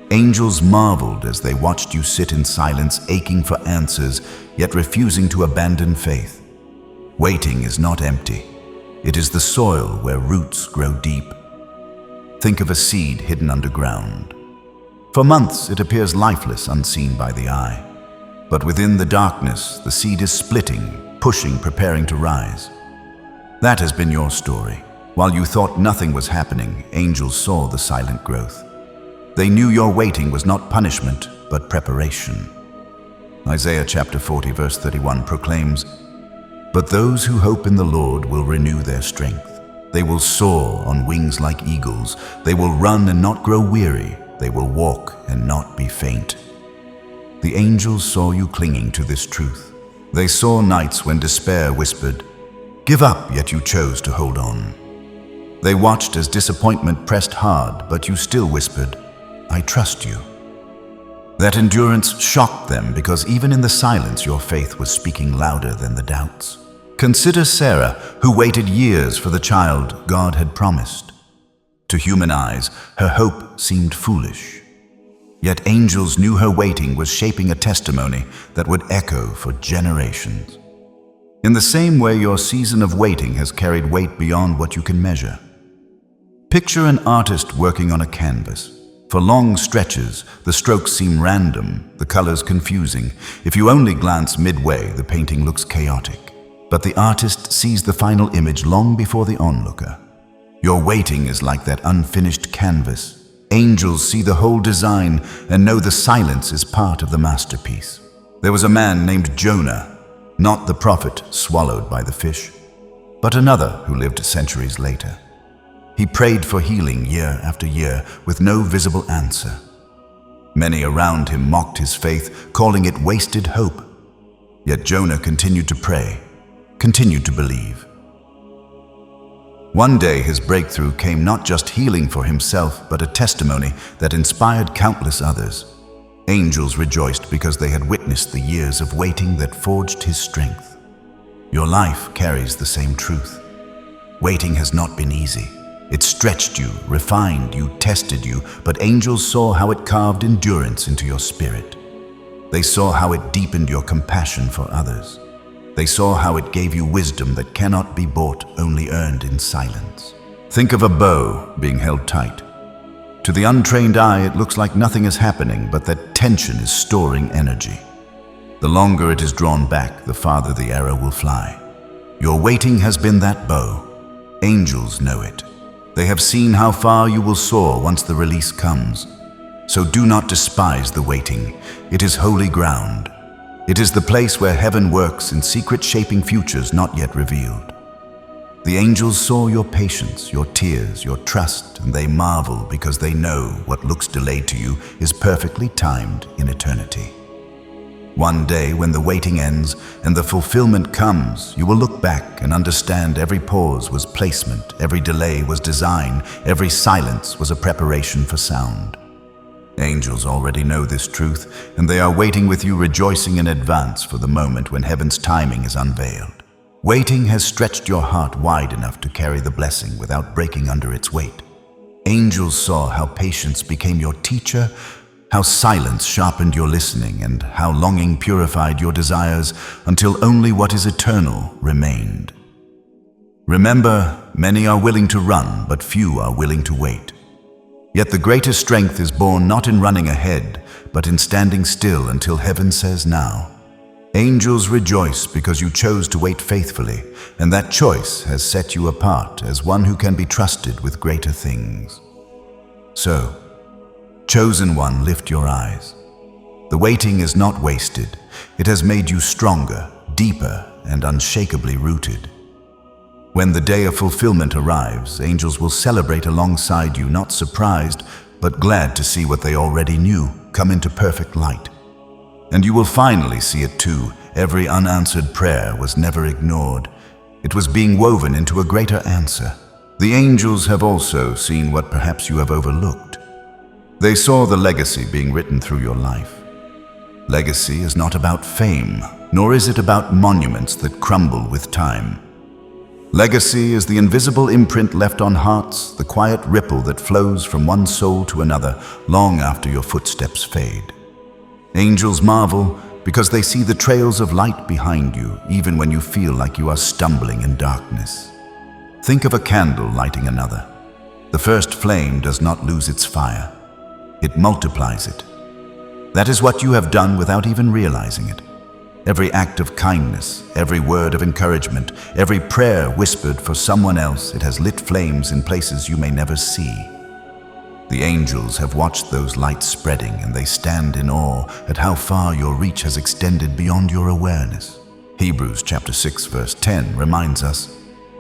Angels marveled as they watched you sit in silence, aching for answers, yet refusing to abandon faith. Waiting is not empty. It is the soil where roots grow deep. Think of a seed hidden underground. For months it appears lifeless, unseen by the eye. But within the darkness, the seed is splitting, pushing, preparing to rise. That has been your story. While you thought nothing was happening, angels saw the silent growth. They knew your waiting was not punishment, but preparation. Isaiah chapter 40, verse 31 proclaims, "But those who hope in the Lord will renew their strength. They will soar on wings like eagles. They will run and not grow weary. They will walk and not be faint." The angels saw you clinging to this truth. They saw nights when despair whispered, "Give up," yet you chose to hold on. They watched as disappointment pressed hard, but you still whispered, "I trust you." That endurance shocked them because even in the silence your faith was speaking louder than the doubts. Consider Sarah, who waited years for the child God had promised. To human eyes, her hope seemed foolish. Yet angels knew her waiting was shaping a testimony that would echo for generations. In the same way, your season of waiting has carried weight beyond what you can measure. Picture an artist working on a canvas. For long stretches, the strokes seem random, the colors confusing. If you only glance midway, the painting looks chaotic. But the artist sees the final image long before the onlooker. Your waiting is like that unfinished canvas. Angels see the whole design and know the silence is part of the masterpiece. There was a man named Jonah, not the prophet swallowed by the fish, but another who lived centuries later. He prayed for healing year after year with no visible answer. Many around him mocked his faith, calling it wasted hope. Yet Jonah continued to pray, continued to believe. One day his breakthrough came, not just healing for himself, but a testimony that inspired countless others. Angels rejoiced because they had witnessed the years of waiting that forged his strength. Your life carries the same truth. Waiting has not been easy. It stretched you, refined you, tested you, but angels saw how it carved endurance into your spirit. They saw how it deepened your compassion for others. They saw how it gave you wisdom that cannot be bought, only earned in silence. Think of a bow being held tight. To the untrained eye, it looks like nothing is happening, but that tension is storing energy. The longer it is drawn back, the farther the arrow will fly. Your waiting has been that bow. Angels know it. They have seen how far you will soar once the release comes. So do not despise the waiting. It is holy ground. It is the place where heaven works in secret, shaping futures not yet revealed. The angels saw your patience, your tears, your trust, and they marvel because they know what looks delayed to you is perfectly timed in eternity. One day, when the waiting ends and the fulfillment comes, you will look back and understand every pause was placement, every delay was design, every silence was a preparation for sound. Angels already know this truth, and they are waiting with you, rejoicing in advance for the moment when heaven's timing is unveiled. Waiting has stretched your heart wide enough to carry the blessing without breaking under its weight. Angels saw how patience became your teacher, how silence sharpened your listening, and how longing purified your desires until only what is eternal remained. Remember, many are willing to run, but few are willing to wait. Yet the greatest strength is born not in running ahead, but in standing still until heaven says now. Angels rejoice because you chose to wait faithfully, and that choice has set you apart as one who can be trusted with greater things. So, chosen one, lift your eyes. The waiting is not wasted. It has made you stronger, deeper, and unshakably rooted. When the day of fulfillment arrives, angels will celebrate alongside you, not surprised, but glad to see what they already knew come into perfect light. And you will finally see it too. Every unanswered prayer was never ignored. It was being woven into a greater answer. The angels have also seen what perhaps you have overlooked. They saw the legacy being written through your life. Legacy is not about fame, nor is it about monuments that crumble with time. Legacy is the invisible imprint left on hearts, the quiet ripple that flows from one soul to another long after your footsteps fade. Angels marvel because they see the trails of light behind you, even when you feel like you are stumbling in darkness. Think of a candle lighting another. The first flame does not lose its fire. It multiplies it. That is what you have done without even realizing it. Every act of kindness, every word of encouragement, every prayer whispered for someone else, it has lit flames in places you may never see. The angels have watched those lights spreading, and they stand in awe at how far your reach has extended beyond your awareness. Hebrews chapter 6 verse 10 reminds us,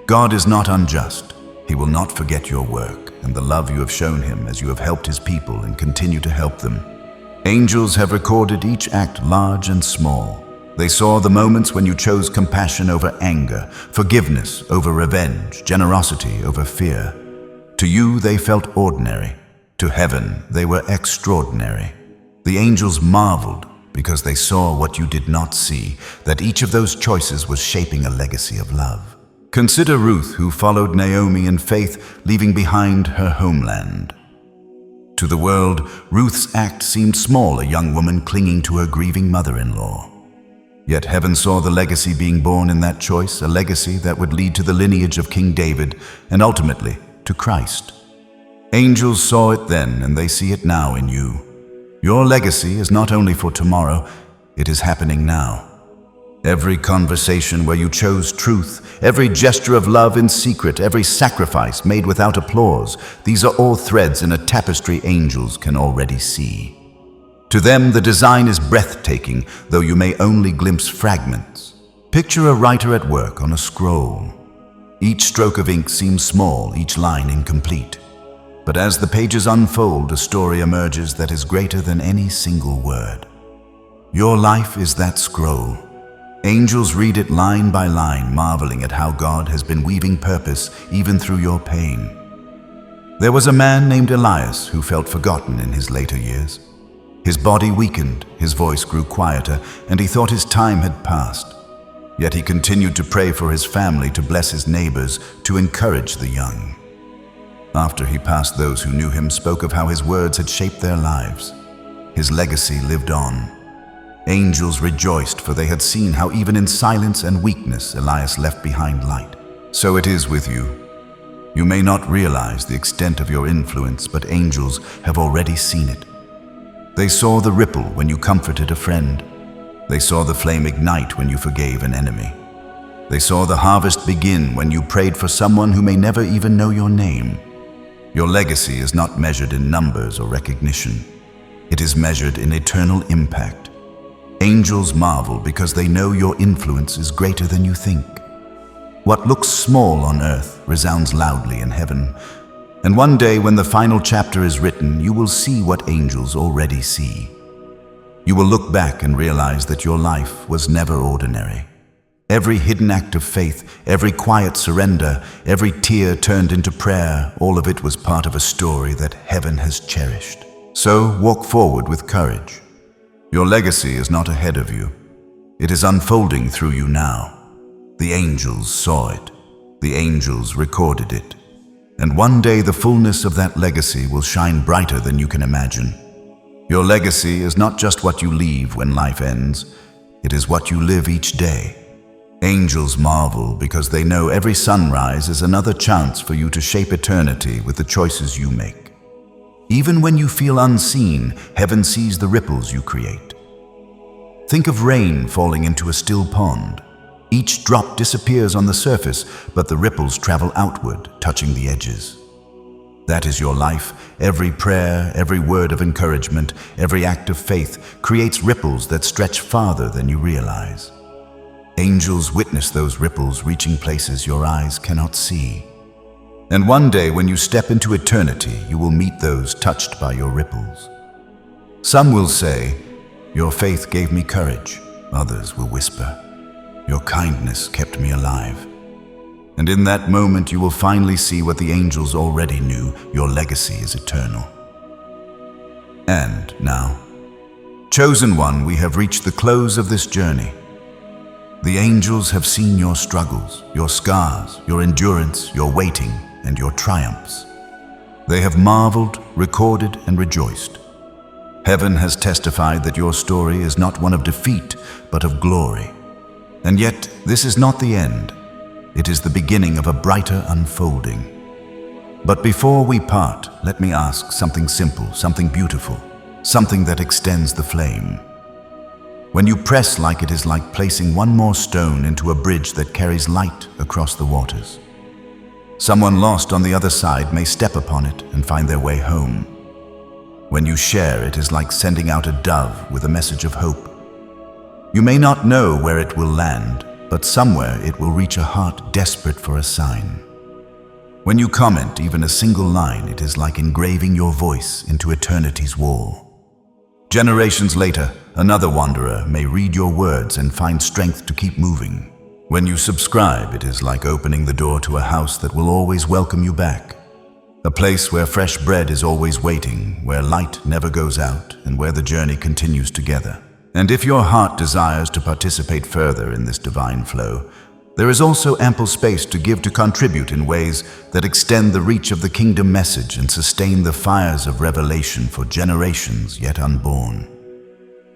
God is not unjust. He will not forget your work and the love you have shown him as you have helped his people and continue to help them. Angels have recorded each act, large and small. They saw the moments when you chose compassion over anger, forgiveness over revenge, generosity over fear. To you, they felt ordinary. To heaven, they were extraordinary. The angels marveled because they saw what you did not see, that each of those choices was shaping a legacy of love. Consider Ruth, who followed Naomi in faith, leaving behind her homeland. To the world, Ruth's act seemed small, a young woman clinging to her grieving mother-in-law. Yet heaven saw the legacy being born in that choice, a legacy that would lead to the lineage of King David and ultimately to Christ. Angels saw it then, and they see it now in you. Your legacy is not only for tomorrow, it is happening now. Every conversation where you chose truth, every gesture of love in secret, every sacrifice made without applause, these are all threads in a tapestry angels can already see. To them, the design is breathtaking, though you may only glimpse fragments. Picture a writer at work on a scroll. Each stroke of ink seems small, each line incomplete. But as the pages unfold, a story emerges that is greater than any single word. Your life is that scroll. Angels read it line by line, marveling at how God has been weaving purpose even through your pain. There was a man named Elias who felt forgotten in his later years. His body weakened, his voice grew quieter, and he thought his time had passed. Yet he continued to pray for his family, to bless his neighbors, to encourage the young. After he passed, those who knew him spoke of how his words had shaped their lives. His legacy lived on. Angels rejoiced, for they had seen how even in silence and weakness Elias left behind light. So it is with you. You may not realize the extent of your influence, but angels have already seen it. They saw the ripple when you comforted a friend. They saw the flame ignite when you forgave an enemy. They saw the harvest begin when you prayed for someone who may never even know your name. Your legacy is not measured in numbers or recognition. It is measured in eternal impact. Angels marvel because they know your influence is greater than you think. What looks small on earth resounds loudly in heaven. And one day, when the final chapter is written, you will see what angels already see. You will look back and realize that your life was never ordinary. Every hidden act of faith, every quiet surrender, every tear turned into prayer, all of it was part of a story that heaven has cherished. So walk forward with courage. Your legacy is not ahead of you. It is unfolding through you now. The angels saw it. The angels recorded it. And one day the fullness of that legacy will shine brighter than you can imagine. Your legacy is not just what you leave when life ends. It is what you live each day. Angels marvel because they know every sunrise is another chance for you to shape eternity with the choices you make. Even when you feel unseen, heaven sees the ripples you create. Think of rain falling into a still pond. Each drop disappears on the surface, but the ripples travel outward, touching the edges. That is your life. Every prayer, every word of encouragement, every act of faith creates ripples that stretch farther than you realize. Angels witness those ripples reaching places your eyes cannot see. And one day, when you step into eternity, you will meet those touched by your ripples. Some will say, Your faith gave me courage, others will whisper. Your kindness kept me alive. And in that moment you will finally see what the angels already knew: your legacy is eternal. And now, chosen one, we have reached the close of this journey. The angels have seen your struggles, your scars, your endurance, your waiting, and your triumphs. They have marveled, recorded, and rejoiced. Heaven has testified that your story is not one of defeat, but of glory. And yet, this is not the end. It is the beginning of a brighter unfolding. But before we part, let me ask something simple, something beautiful, something that extends the flame. When you press, like it is like placing one more stone into a bridge that carries light across the waters. Someone lost on the other side may step upon it and find their way home. When you share, it is like sending out a dove with a message of hope. You may not know where it will land, but somewhere it will reach a heart desperate for a sign. When you comment even a single line, it is like engraving your voice into eternity's wall. Generations later, another wanderer may read your words and find strength to keep moving. When you subscribe, it is like opening the door to a house that will always welcome you back. A place where fresh bread is always waiting, where light never goes out, and where the journey continues together. And if your heart desires to participate further in this divine flow, there is also ample space to give, to contribute in ways that extend the reach of the kingdom message and sustain the fires of revelation for generations yet unborn.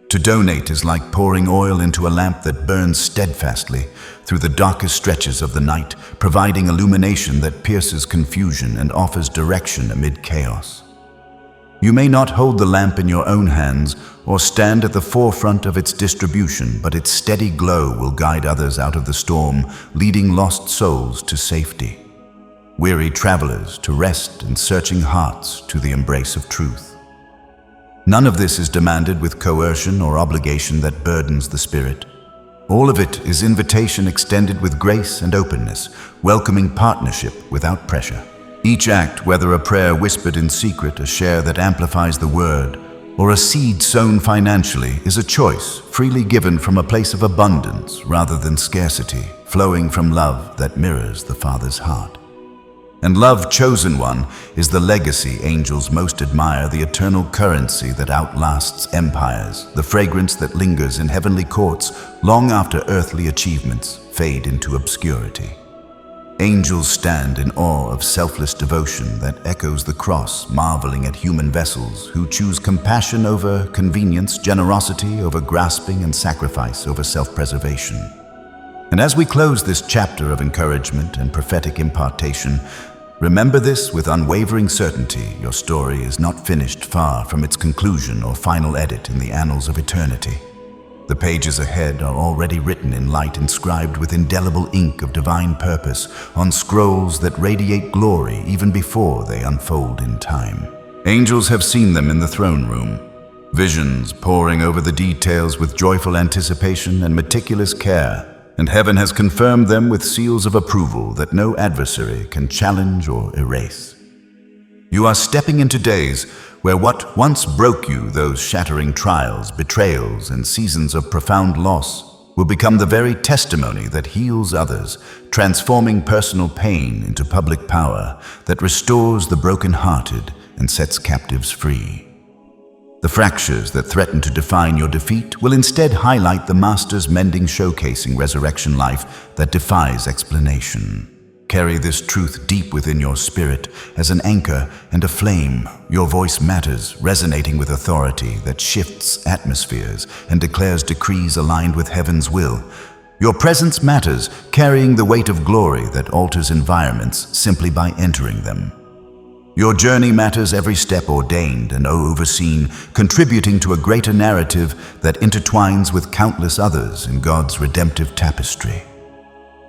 To donate is like pouring oil into a lamp that burns steadfastly through the darkest stretches of the night, providing illumination that pierces confusion and offers direction amid chaos. You may not hold the lamp in your own hands or stand at the forefront of its distribution, but its steady glow will guide others out of the storm, leading lost souls to safety, weary travelers to rest, and searching hearts to the embrace of truth. None of this is demanded with coercion or obligation that burdens the spirit. All of it is invitation extended with grace and openness, welcoming partnership without pressure. Each act, whether a prayer whispered in secret, a share that amplifies the word, or a seed sown financially, is a choice freely given from a place of abundance rather than scarcity, flowing from love that mirrors the Father's heart. And love, chosen one, is the legacy angels most admire, the eternal currency that outlasts empires, the fragrance that lingers in heavenly courts long after earthly achievements fade into obscurity. Angels stand in awe of selfless devotion that echoes the cross, marveling at human vessels who choose compassion over convenience, generosity over grasping, and sacrifice over self-preservation. And as we close this chapter of encouragement and prophetic impartation, remember this with unwavering certainty: your story is not finished, far from its conclusion or final edit in the annals of eternity. The pages ahead are already written in light, inscribed with indelible ink of divine purpose on scrolls that radiate glory even before they unfold in time. Angels have seen them in the throne room, visions poring over the details with joyful anticipation and meticulous care, and heaven has confirmed them with seals of approval that no adversary can challenge or erase. You are stepping into days where what once broke you, those shattering trials, betrayals, and seasons of profound loss, will become the very testimony that heals others, transforming personal pain into public power that restores the brokenhearted and sets captives free. The fractures that threaten to define your defeat will instead highlight the Master's mending, showcasing resurrection life that defies explanation. Carry this truth deep within your spirit as an anchor and a flame. Your voice matters, resonating with authority that shifts atmospheres and declares decrees aligned with heaven's will. Your presence matters, carrying the weight of glory that alters environments simply by entering them. Your journey matters, every step ordained and overseen, contributing to a greater narrative that intertwines with countless others in God's redemptive tapestry.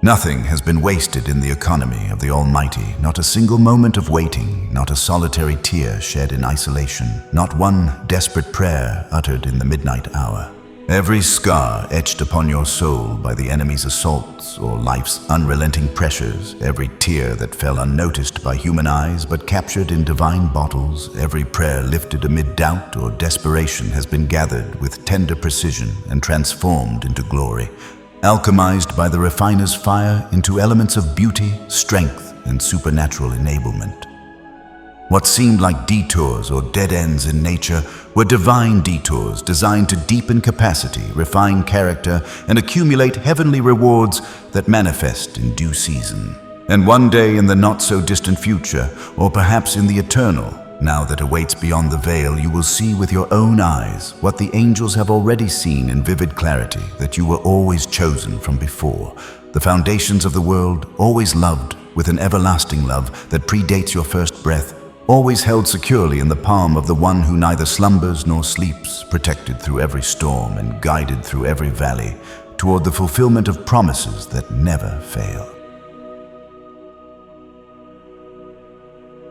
Nothing has been wasted in the economy of the Almighty, not a single moment of waiting, not a solitary tear shed in isolation, not one desperate prayer uttered in the midnight hour. Every scar etched upon your soul by the enemy's assaults or life's unrelenting pressures, every tear that fell unnoticed by human eyes but captured in divine bottles, every prayer lifted amid doubt or desperation has been gathered with tender precision and transformed into glory, alchemized by the refiner's fire into elements of beauty, strength, and supernatural enablement. What seemed like detours or dead ends in nature were divine detours designed to deepen capacity, refine character, and accumulate heavenly rewards that manifest in due season. And one day in the not-so-distant future, or perhaps in the eternal, now that awaits beyond the veil, you will see with your own eyes what the angels have already seen in vivid clarity, that you were always chosen from before. The foundations of the world, always loved with an everlasting love that predates your first breath, always held securely in the palm of the one who neither slumbers nor sleeps, protected through every storm and guided through every valley, toward the fulfillment of promises that never fail.